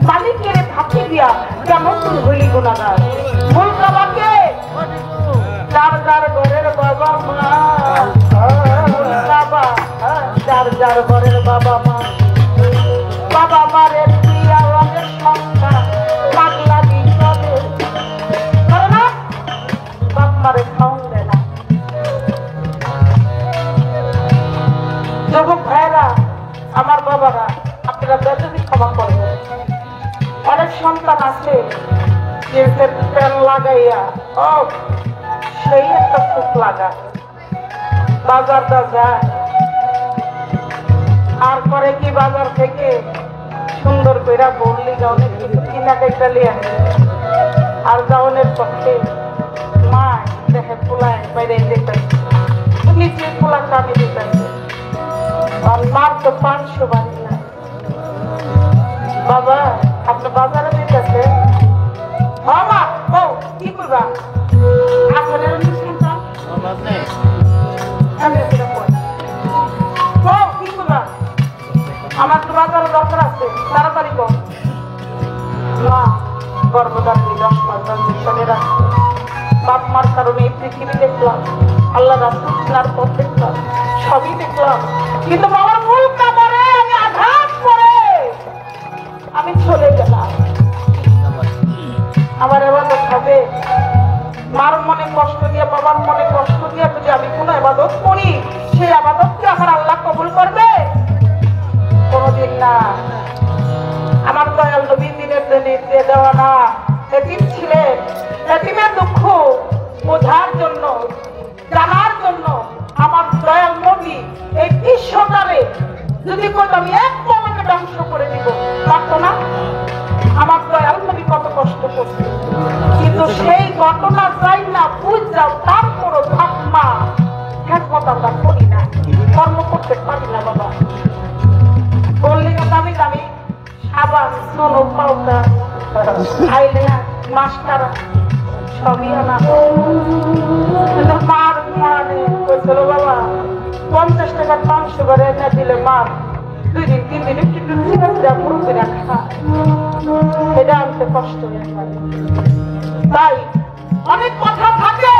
মালিকের ফাঁকি দিয়া কেমন তুই হইলি গুণাগার। মূল বাবাকে যার যার ঘরের বাবা মা বাবা যার যার ঘরের বাবা মা বাবা মারে প্রিয়া রঙের সংসার পাগলা দিন চলে করে না, বাপ মারে খাওন দেয় না। যুবক ভাইরা আমার বাবারা আপনারা যদি ক্ষমা করবেন, অনেক সন্তান আছে যে তেল লাগাইয়া সেই একটা সুখ লাগা বাজারটা যায় আর করে কি বাজার থেকে সুন্দর করে বললি অনেক কিছু কিনা একটা লিয়ে আর যাওনের পক্ষে মা দেখে পোলায় বাইরে দেখতেছে নিচে পোলাটা আমি দেখতেছে আর মার তো 500 বাড়ি না। বাবা আপনি বাজারে দিতেছে মা ও কি করবা আসলে আমার তো বাজারে দরকার আছে তাড়াতাড়ি কর। মা গর্ভধারী 10 মাস রাখছে বাপ মার কারণে এই পৃথিবী দেখলাম, আল্লাহ রাসূল চিনার পথ দেখলাম, সবই দেখলাম, কিন্তু বাবার মূল কামড়ে আমি আঘাত করে আমি চলে গেলাম। আমার ইবাদত হবে? মার মনে কষ্ট দিয়ে, বাবার মনে কষ্ট দিয়ে যদি আমি কোনো ইবাদত করি, সেই ইবাদত কি আমার আল্লাহ কবুল করবে? কোনদিন না। আমার দয়াল নবী দিনের দিয়ে দেওয়া না, এতিম ছিলেন, এতিমের দুঃখ বোঝার জন্য, জানার জন্য আমার দয়াল নবী এই বিশ্বটারে যদি কত আমি এক পলকে ধ্বংস করে দিব, পারতো না? আমার দয়াল নবী কত কষ্ট করছে, কিন্তু সেই ঘটনা চাই না বুঝ যাও, তারপরও থাকমা খেদমত আমরা করি না, কর্ম করতে পারি না। বাবা বললি না দামি দামি সাবান, সোনো, পাউডার, আইলেনা, মাস্কারা সবই আনা, মার মানে বলছিল বাবা 50 টাকার মাংস করে এনে দিলে মার 2 দিন 3 দিন একটু পুরো করে খা, এটা আনতে কষ্ট হয়ে যায়। তাই অনেক কথা থাকে,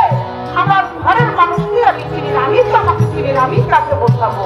আমার ঘরের মানুষকে আমি চিনি না, আমি তো আমাকে চিনি না, আমি কাকে বোঝাবো?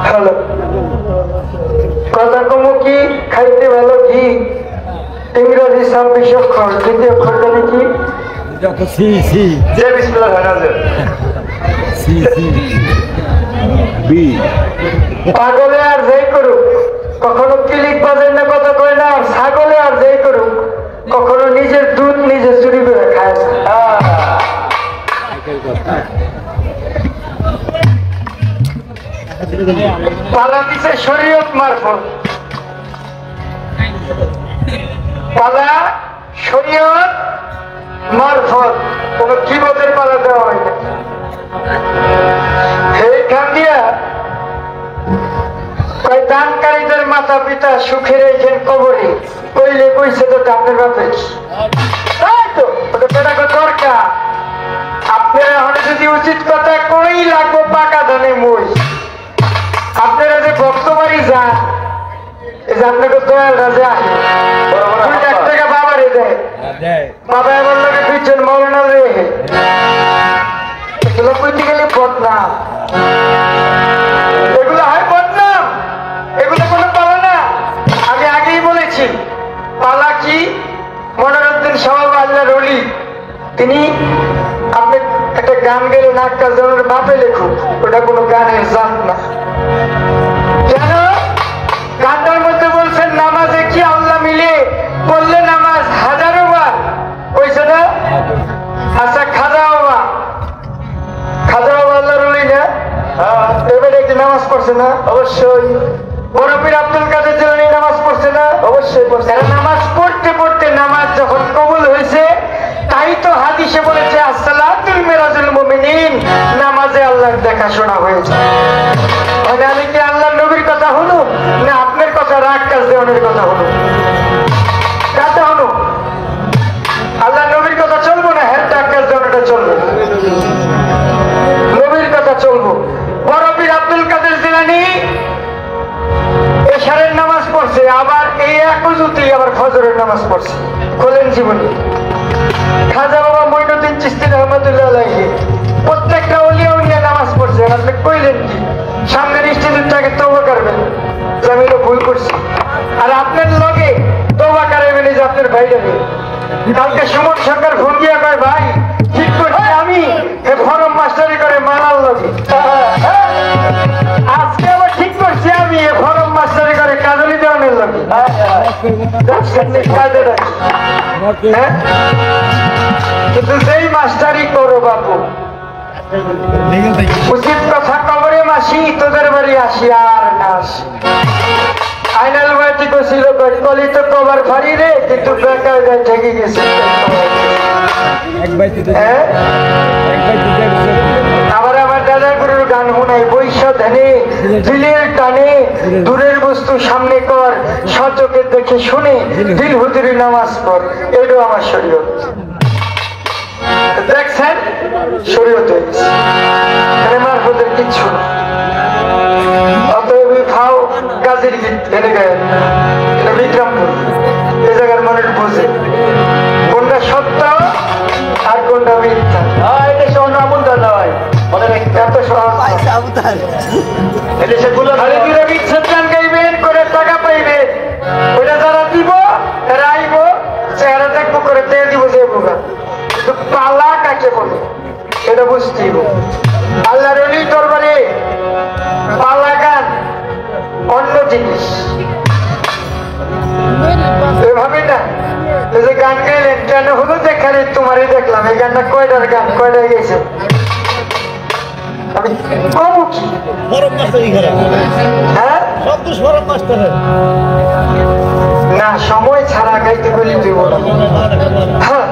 হ্যালো কথা কমু কি খাইতে ভালো ঘি ইংরেজি 26 অক্ষর দ্বিতীয় অক্ষর জানি কি পাগলে আর যেই করুক কখনো ক্লিক বাজেন না কথা কয় না আর ছাগলে আর যেই করুক কখনো নিজের দুধ নিজে চুরি করে খায় না পালা দিছে শরীয়ত মারফত পালা শরীয়ত মারফত কোন কিবতের পালা দেওয়া হয় না এইখান দিয়া কয় দানকারীদের মাতা পিতা সুখে রেখেন কবরে কইলে কইছে তো আপনার বাপে তাই তো ওটা দরকার আপনারা হলে যদি উচিত কথা কই লাগবো পাকা ধানে মই আপনারা যে ভক্তবাড়ি যান এই যে আপনাকে দয়াল রাজা 2 লাখ টাকা বাবারে দেয় বাবা এমন লোকে 2 জন মৌলানা রে এগুলো কইতে গেলে বদনাম এগুলো হয় বদনাম এগুলো কোনো পালা না আমি আগেই বলেছি পালা কি মনোরঞ্জন সাহাব আল্লাহর ওলি তিনি আপনি একটা গান গেলে নাটকা জনের বাপে লেখুক ওটা কোনো গানের জাত না কেন গানটার মধ্যে বলছেন নামাজে কি আল্লাহ মিলে বললে নামাজ 1000 বার কইছে না আচ্ছা খাজাও আল্লাহর ওলি না এবারে একটি নামাজ পড়ছে না অবশ্যই বড় পীর আব্দুল কাদের জিলানী নামাজ পড়ছে না অবশ্যই পড়ছে নামাজ পড়তে পড়তে নামাজ যখন কবুল হয়েছে তাই তো হাদিসে বলেছে আসসালাতুল মিরাজুল মুমিনিন নামাজে আল্লাহর দেখাশোনা হয়েছে মানে আমি কি আল্লাহর নবীর কথা হলো না আপনার কথা রাগ কাজ দেওয়ানোর কথা হলো কাটা হলো আল্লাহ নবীর কথা চলবো না হ্যাঁ রাগ কাজ দেওয়ানোটা চলবে নবীর কথা চলবো বড় পীর আব্দুল কাদের জিলানী এশারের নামাজ পড়ছে আবার এই একজুতেই আবার ফজরের নামাজ পড়ছে খোলেন জীবনী খাজা বাবা মঈনুদ্দিন চিশতি রহমাতুল্লাহ আলাইহি প্রত্যেকটা ওলিয়া উলিয়া নামাজ পড়ছে আপনি কইলেন কি সামনের ইনস্টিটিউটটাকে তওবা করবেন যে আমি ভুল করছি আর আপনার লগে তওবা করবেন যে আপনার ভাইরা কালকে সুমন সরকার ফোন দিয়া কয় ভাই ঠিক করছি আমি এ ফরম মাস্টারি করে মারার লগে আজকে আবার ঠিক করছি আমি এ ফরম মাস্টারি করে কাজলি দেওয়ানের লগে কাজে রাখি হ্যাঁ কিন্তু যেই মাস্টারি করো বাবু উচিত কথা কবরে মাসি তোদের বাড়ি আসি আর না আসি আইনাল বাড়ি ছিল কলি তো কবার ফাড়ি রে কিন্তু বেকার গায়ে ঠেকে গেছে আবার আমার দাদার গুরুর গান শোনাই বৈশা ধানে দিলের টানে দূরের বস্তু সামনে কর সচকে দেখে শুনে দিল হুজুরি নামাজ পড় এটাও আমার শরীয়ত দেখছেন শরীয়ত মারফতের কিচ্ছু না অতএব খাও গাজীর গীত এনে গায়ে এটা বিক্রমপুর এই জায়গার মনের বোঝে কোনটা সত্য আর কোনটা মিথ্যা এটা শোনো আমল দাদা ভাই মনে রাখতে এত সহজ খালি দিলে বিচ্ছেদ গান গাইবেন করে টাকা পাইবেন ওইটা যারা দিব তারা আইব চেহারা দেখবো করে তেল দিব যে বোকা কিন্তু পালা কাকে বলে এটা বুঝতেই আল্লাহর ওলির দরবারে পালা গান অন্য জিনিস এভাবে না এই যে গান গাইলেন কেন হলো দেখালে তোমারই দেখলাম এই গানটা কয়টার গান কয়টা গেছে আমি কমু কি হ্যাঁ না সময় ছাড়া গাইতে বলি দিব না হ্যাঁ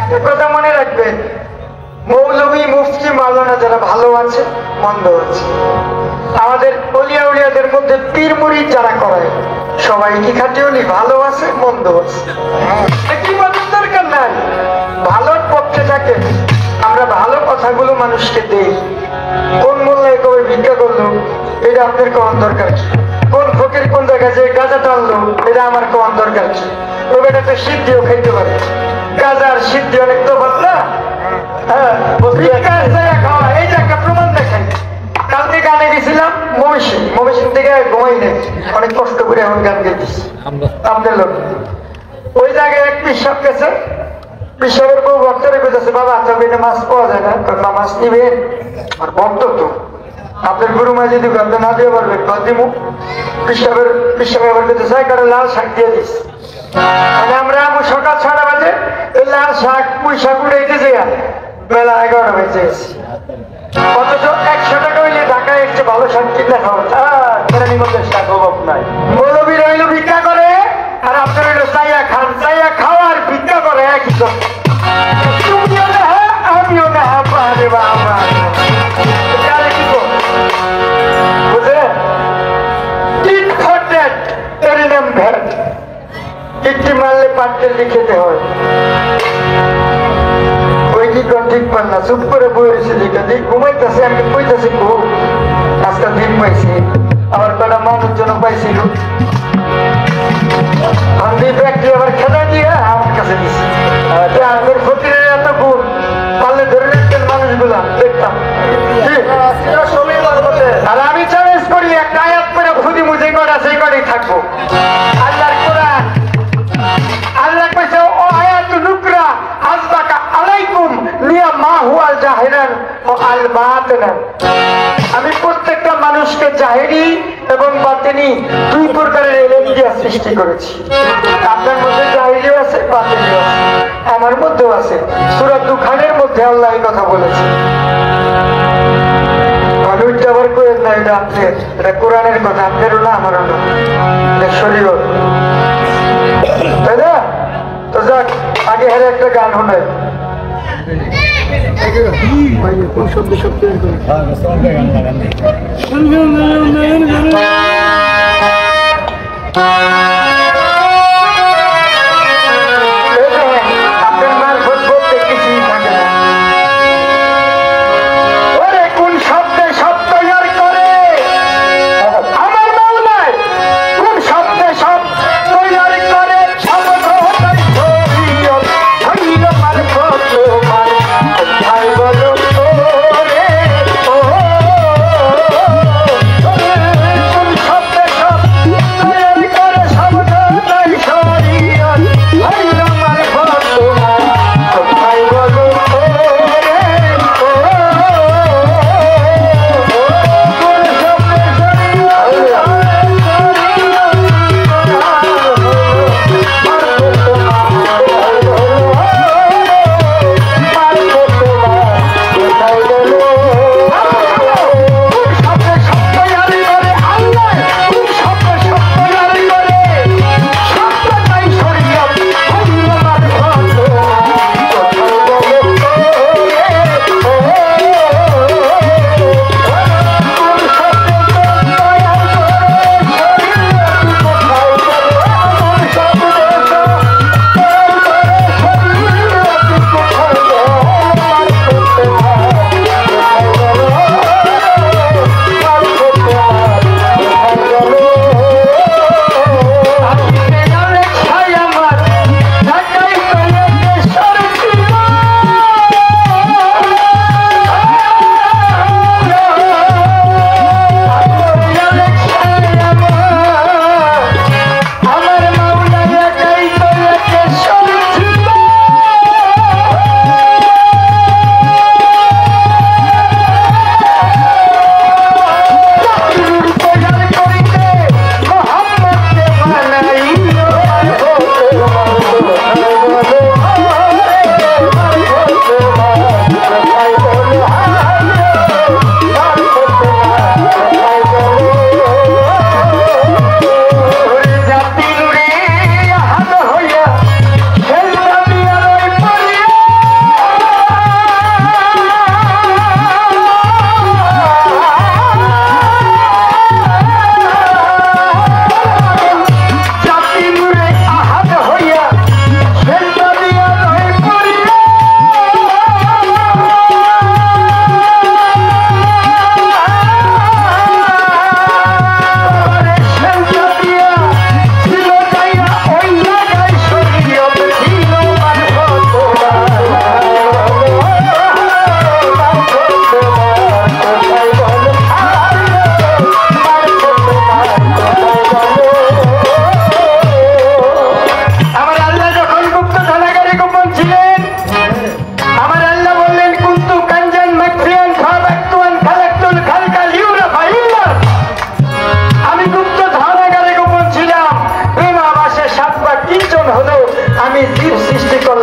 একটা কথা মনে রাখবেন মৌলভী মুফতি মাওলানা যারা ভালো আছে মন্দ আছে আমাদের অলিয়া উলিয়াদের মধ্যে পীর মুরিদ যারা করায় সবাই কি খাটি অলি ভালো আছে মন্দ আছে কি বলার দরকার নাই ভালোর পক্ষে থাকে আমরা ভালো কথাগুলো মানুষকে দেই কোন মোল্লায় কবে ভিক্ষা করলো এটা আপনার কোন দরকার কি কোন ফকির কোন জায়গায় যে গাঁজা টানলো এটা আমার কোন দরকার কি তবে এটা সাথে সিদ্ধিও খাইতে পারে। গাজার সিদ্ধি অনেক তফাৎ না। হ্যাঁ, খাওয়া এই যে একটা প্রমাণ দেখাই। কালকে গানে গেছিলাম ময়মনসিংহ থেকে ঘুমাই নেই, অনেক কষ্ট করে এখন গান গাইতেছি আপনাদের লোক। ওই জায়গায় এক পিসাব গেছে, পিসাবের বউ ভক্তরে কইতেছে, বাবা চবিনে মাছ পাওয়া যায় না, না মাছ নিবেন? আর ভক্ত তো আপনার গুরু মা যদি গন্ধ না দিয়ে পারবেন দিমু। পিসাবের আবার করতে চাই কারো লাল শাক দিয়ে দিস। মানে আমরা সকাল 6টা বাজে এই লাল শাক পুঁই শাক উড়াইতে যাই বেলা 11টা বেজে গেছি। অথচ 100 টাকা হইলে ঢাকায় একটু ভালো শাক কিনে খাওয়া কেরানির মধ্যে শাক অভাব নাই। মৌলবীর হইল ভিক্ষা করে আর আপনার হইলো চাইয়া খান, চাইয়া খাওয়ার ভিক্ষা করে একই তো। তুমিও না আমিও না বাবা বাবা কি বুঝে টিট ফর ড্যাট এর নাম ভ্যাট। টিকটি মারলে পাটতে লিখেতে হয়। ওই কি ঠিক পান না, চুপ করে বইয়েছি দিকে দিক ঘুমাইতেছে, আমি কইতেছি খুব আজকাল দিন পাইছি, আবার কটা মানুষজন পাইছিল। আমি ব্যক্তি আবার খেলা দিয়ে আমার কাছে দিছি। আমার ফকিরের এত গুণ, পারলে ধরে রাখতেন মানুষগুলা দেখতাম। আর আমি চ্যালেঞ্জ করি একটা আয়াত করে খুদি মুজে করা সেই করেই থাকবো। আল্লাহর কোরআন, আল্লাহ কইছে ও আয়াত নুকরা আজবাকা আলাইকুম নিয়া মা হুয়াল জাহিরান ও আল বাতিনান। আমি প্রত্যেকটা মানুষকে জাহেরি এবং বাতিনি দুই প্রকারের এলেম দিয়ে সৃষ্টি করেছি। আপনার মধ্যে জাহেরিও আছে, বাতিনিও আছে, আমার মধ্যেও আছে। সূরা দুখানের মধ্যে আল্লাহ এই কথা বলেছে। মানুষ যাবার করে না, এটা আপনার, এটা কোরআনের কথা, আপনারও না আমারও না, এটা শরীয়ত, তাই না? তো যাক, আগে হারে একটা গান শোনাই। কোন শব্দ শব্দ আপনার মারফত বলতে কিছুই থাকে না। ওরে কোন শব্দে শব্দ তৈরি করে আমার মাওলায়, কোন শব্দে শব্দ তৈরি করে শব্দ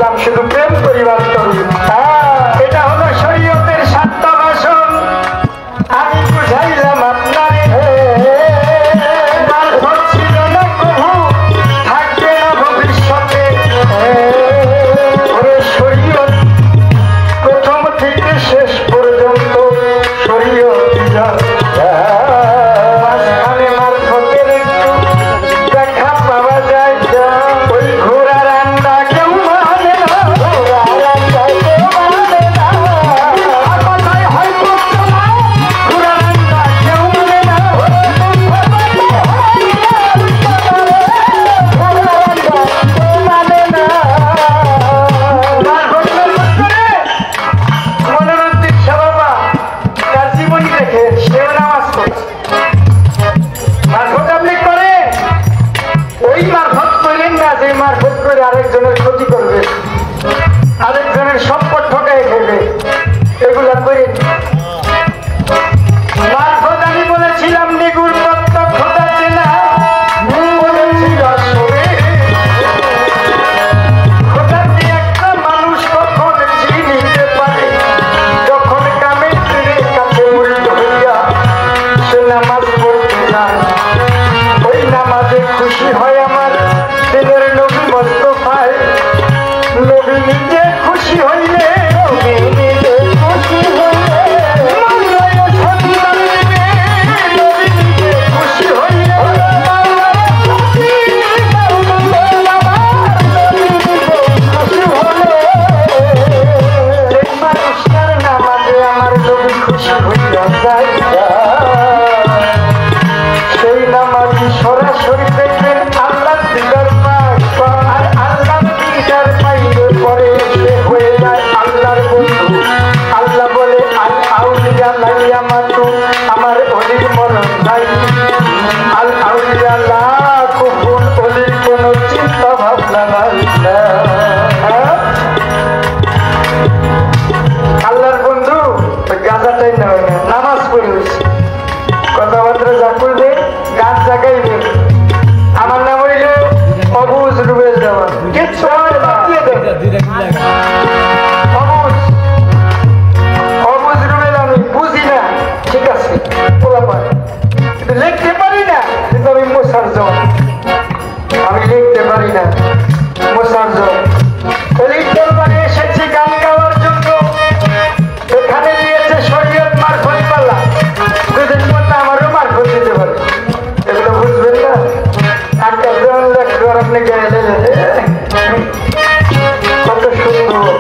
করলাম শুধু প্রেম পরিবার তরুণ। এটা হলো শরীয়তের 7টা ভাষণ, আমি বুঝাইলাম আপনারে। মারফত ছিল না কভু, থাকবে না ভবিষ্যতে। ওরে শরীয়ত প্রথম থেকে শেষ পর্যন্ত শরীয়ত মাঝখানে মারফতের একটু দেখা পাওয়া যায়। ওই ঘোড়ার আন্ডা কেউ মানে না, ঘোড়ার আন্ডা কেউ মানে না, কথায় হয় ঘোড়ার আন্ডা কেউ মানে না, ঘোড়ার আন্ডা কেউ মানে না। মনোরঞ্জিত বাবা তার জীবনী রেখে সেও নামাজ পড়ছে। মারফত আপনি করে ওই মারফত করলেন না যে মারফত করে আরেকজনের ক্ষতি করবে, আরেকজনের সম্পদ ঠকায় খেবে, এগুলা করে। মারফত আমি বলেছিলাম নিগুর প্রত্যক্ষ যাচ্ছে না, বলেছিল আসলে খোদাকে একটা মানুষ কখন চিনিতে পারে, যখন কামের তীরের কাছে উল্টো হইয়া সে নামাজ পড়তে যায়। ওই নামাজে খুশি হয় আমার দিনের নবী মুস্তাফায়। নবী নিজে খুশি হইলে, নবী নিজে খুশি হইলে মৌলায় সন্তান দিবে। নবী নিজে খুশি হইলে খুশি হলে সেই মানুষটার নামাজে আমার নবী খুশি হইয়া যায়। সেই নামাজি সরাসরি দেখবেন আল্লাহ দিদার পায়, আর আল্লাহ দিদার পাইলে পরে সে হয়ে যায় আল্লাহর বন্ধু। আল্লাহ বলে আল আউলিয়া লাইয়া মাতু, আমার অলির মরণ নাই। আল আউলিয়া লা কুফুন, অলির কোনো চিন্তা ভাবনা নাই। আল্লাহর বন্ধু গাঁজাটাই না হয় না, নামাজ পড়িস, কথাবার্তা যা করবে, গাছ জাগাইবে। আমার নাম হইল অবুজ রুবেল দেওয়া, কিচ্ছু আমার বাদ দিয়ে দেবে। অবুজ রুবেল আমি বুঝি না, ঠিক আছে, কিন্তু লিখতে পারি না, কিন্তু আমি মশার জন, আমি লিখতে পারি না মশার জন। দরবারে এসেছি গান গাওয়ার জন্য, এখানে দিয়েছে শরীয়ত মারফত পাল্লা, দুদিন পর আমারও মারফত দিতে পারে, এগুলো বুঝবেন না। একটা জন লেখক আপনি গেলে কত সুন্দর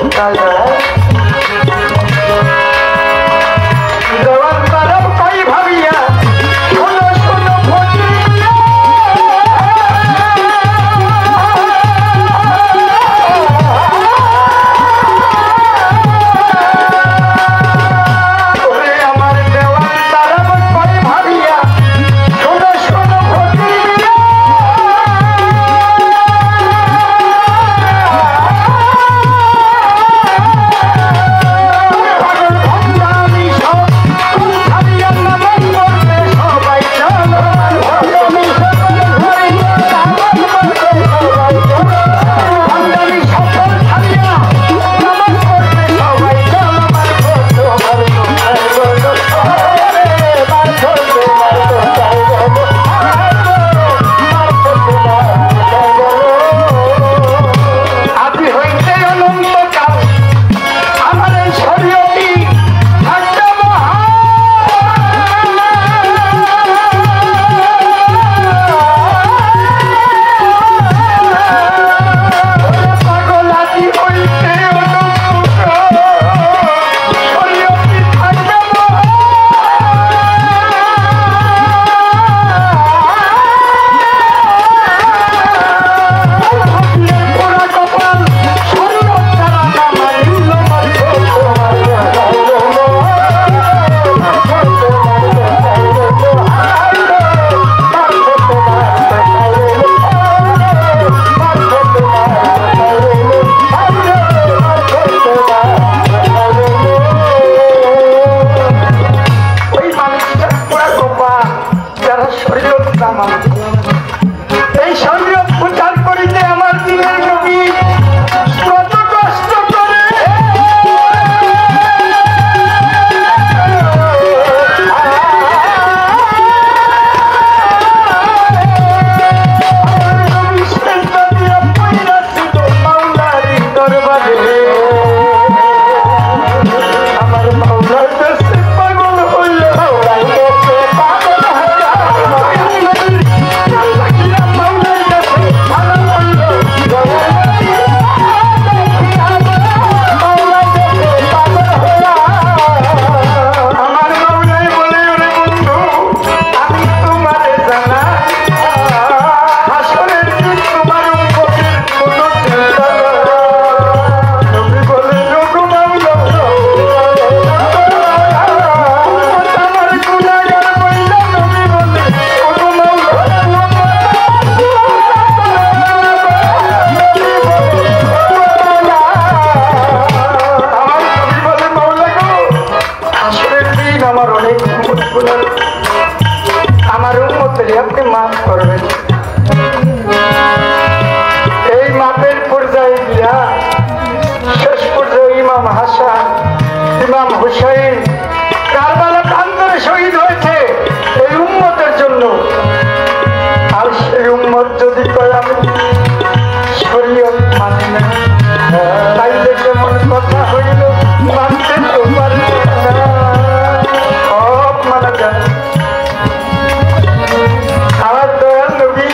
দেওয়ান তারম পাই ভাবিয়া শোনো শোনো আমার দেওয়ান তারম পাই ভাবিয়া শোনো শোনো আমাকে মাফ করবেন। এই মাপের পর্যায়ে গিয়া শেষ পর্যায়ে ইমাম হাসান, ইমাম হুসাইন কারবালা প্রান্তরে শহীদ হয়েছে এই উম্মতের জন্য। আর সেই উম্মত যদি কয় আমি শরীয়ত মানি না, তাইলে কেমন কথা হইল, মানতে তো পারি না। সব মানা যায়। আমার দয়াল নবী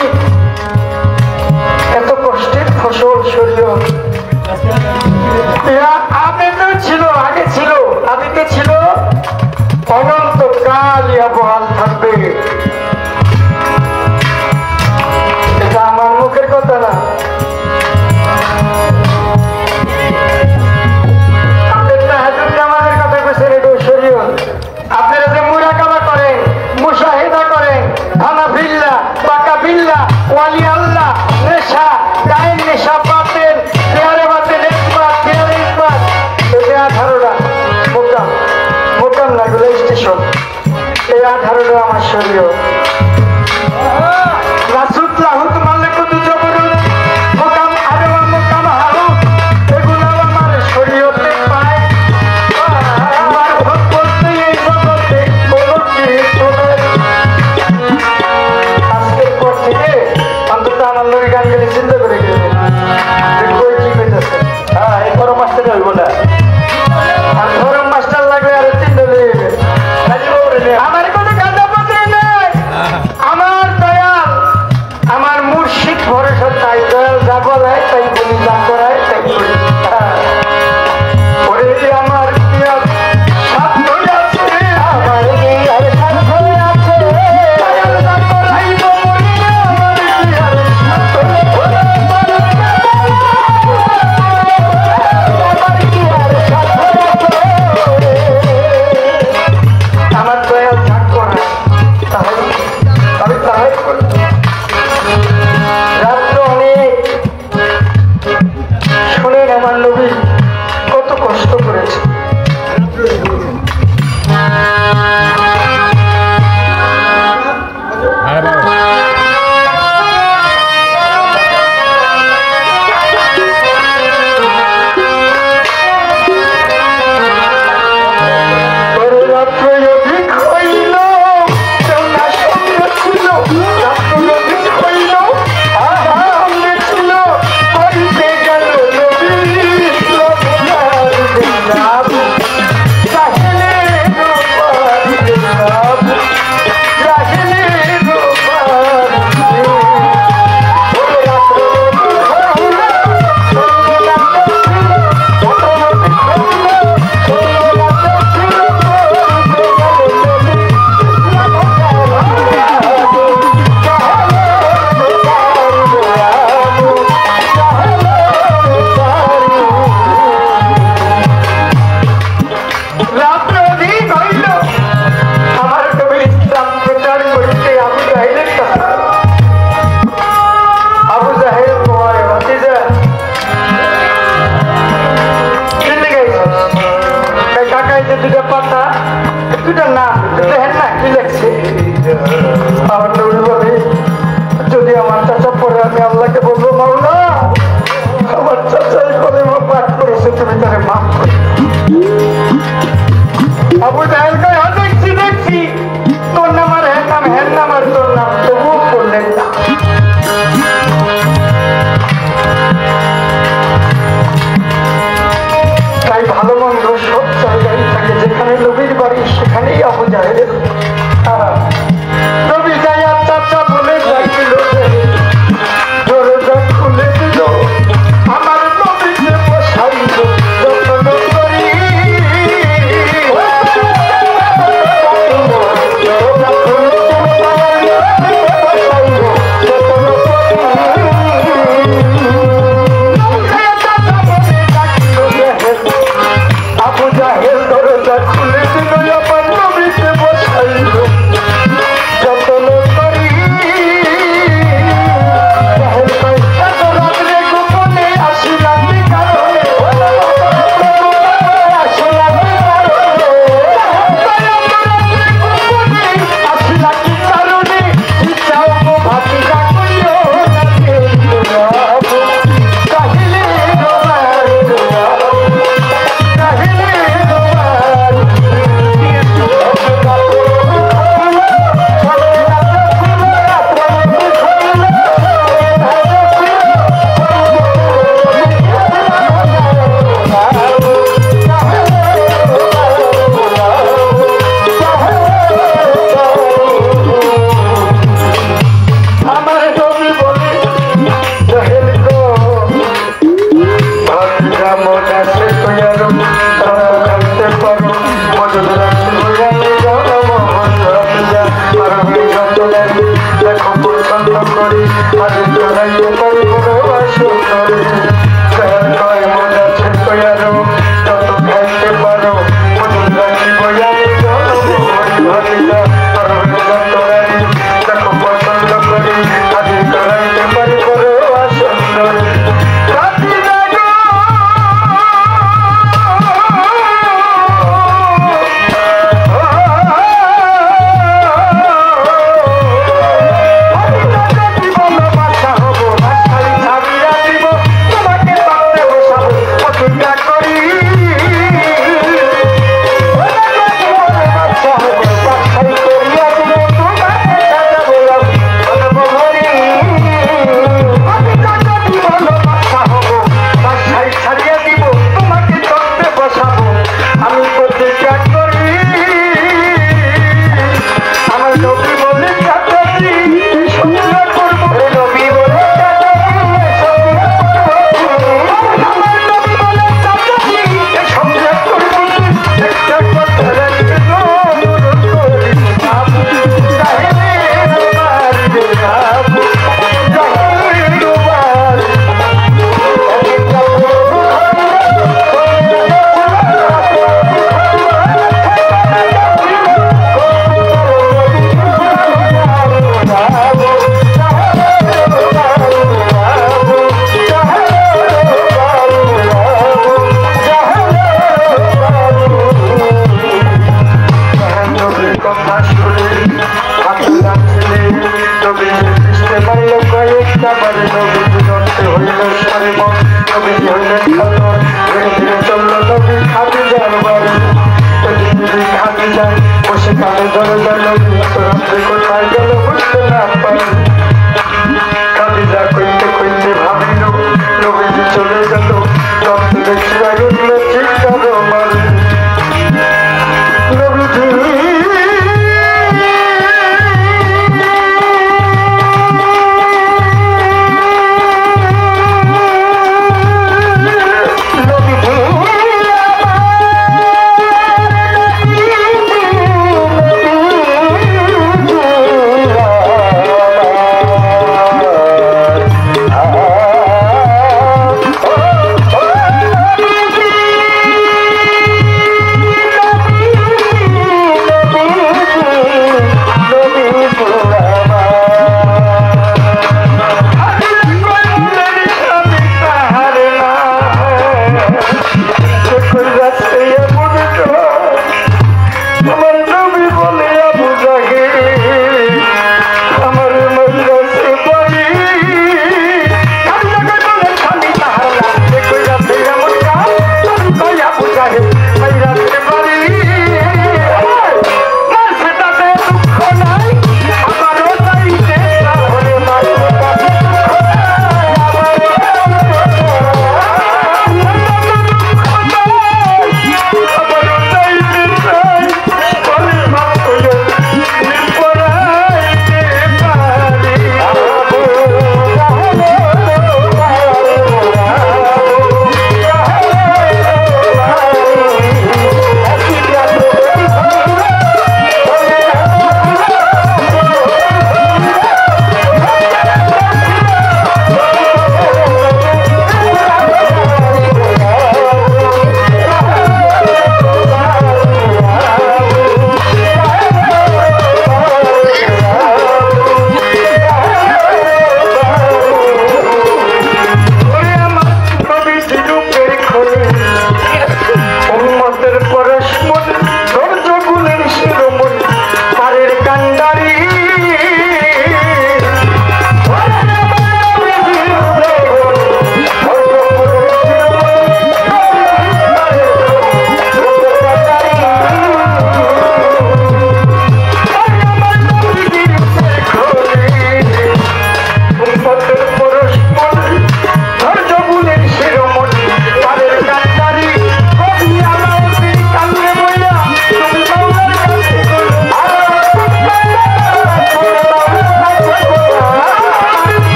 এত কষ্টের ফসল শরীয়ত আবেদন ছিল, আগে ছিল, আদিতে ছিল, অনন্তকাল ইহা বহাল থাকবে। এটা আমার মুখের কথা না। আপনারা যে মুরাকাবা করেন, মুশাহিদা করেন, হানাফিল্লাহ, বাকাবিল্লাহ, ওয়ালি আল্লাহ, নেশা, গায়ের নেশা, বাতেন, পেয়ারে বাতেন, ইসবাত, পেয়ারে ইসবাত, এই 18টা মোকাম, মোকাম না এগুলো স্টেশন, এই 18টা আমার শরীয়ত। রাসুত লাহুত মালিকুত জবরুত মোকাম আরওয়া মোকাম হারুত এগুলো আমার শরীয়তে পায়। আমার ভোট করতে এই জগতে কোনো কিছু নেই। আজকের পর থেকে অন্তত আমার লোক গান গেলে চিন্তা করে গেলেন কই কি কইতেছে। হ্যাঁ, এই গরম মাস্টার হইব না, আর গরম মাস্টার লাগবে আর চিন্তা লেগে আমার কোনো কাগজপত্র নেই। আমার দয়াল, আমার মুর্শিদ ভরসা, তাই দয়াল যা বলায় তাই বলি, যা করায় তাই করি। ওরে আমার পিয়ার সাধ্য আছে, আমার পিয়ার সাধ্য আছে, দয়াল যা করাইব মরিয়া, আমার পিয়ার সাধ্য আছে, আমার পিয়ার সাধ্য আছে। আমার দয়াল যা করায় তাহলে আমি তাহাই করি। রাত্র অনেক, শোনেন আমার নবী কত কষ্ট করেছে। রাত্র অধিক হইল, কেউ না সঙ্গে ছিল, রাত্র অধিক হইল, সামনে ছিল, করিতে গেল নবী লোকনার দেখাব, চাহিলে রূপার দেখাব, চাহিলে রূপার রাত্র অধিক হইল, আমার নবী ইসলাম প্রচার করিতে আবু জাহেলের কাছে। আবু জাহেল তোমার ভাতিজা চিনতে গেছিস? কাকাই যে দুটা পাতা, দুটা নাম, দেখেন না কি লেখছে? আমার নবী বলে, যদি আমার চাচা পরে আমি আল্লাহকে বলবো, মাওলা আমার চাচাই কলেমা পাঠ করেছে, তুমি তারে মাফ করো। আবু জাহেল কয়, হ্যাঁ দেখছি দেখছি, তোর নাম আর হ্যাঁ নাম, হ্যাঁ নাম আর তোর নাম, তবুও করলেন না। তাই ভালো মন্দ সব জায়গায় থাকে, যেখানে নবীর বাড়ি সেখানেই আবু জাহেলের। নবী যাইয়া চাচা বলে যাইছিল, দরজা খুলে দিল, আমার নবীকে বসাইল, যখন খাইতে পারো মজুদ রাখতে দেখো পছন্দ করি আগে চড়াইতে পারি কোনো আসল করে কয় মজা ছেড়ে আরো যত খাইতে পারো মজুদ রাখি বয়ালে দেখো পছন্দ করি আগে চড়াইতে পারি কোনো আসল করে কোথায় গেল বুঝতে না পারি খাদিজা কইতে কইতে ভাবিল নবীজি চলে গেল দেখি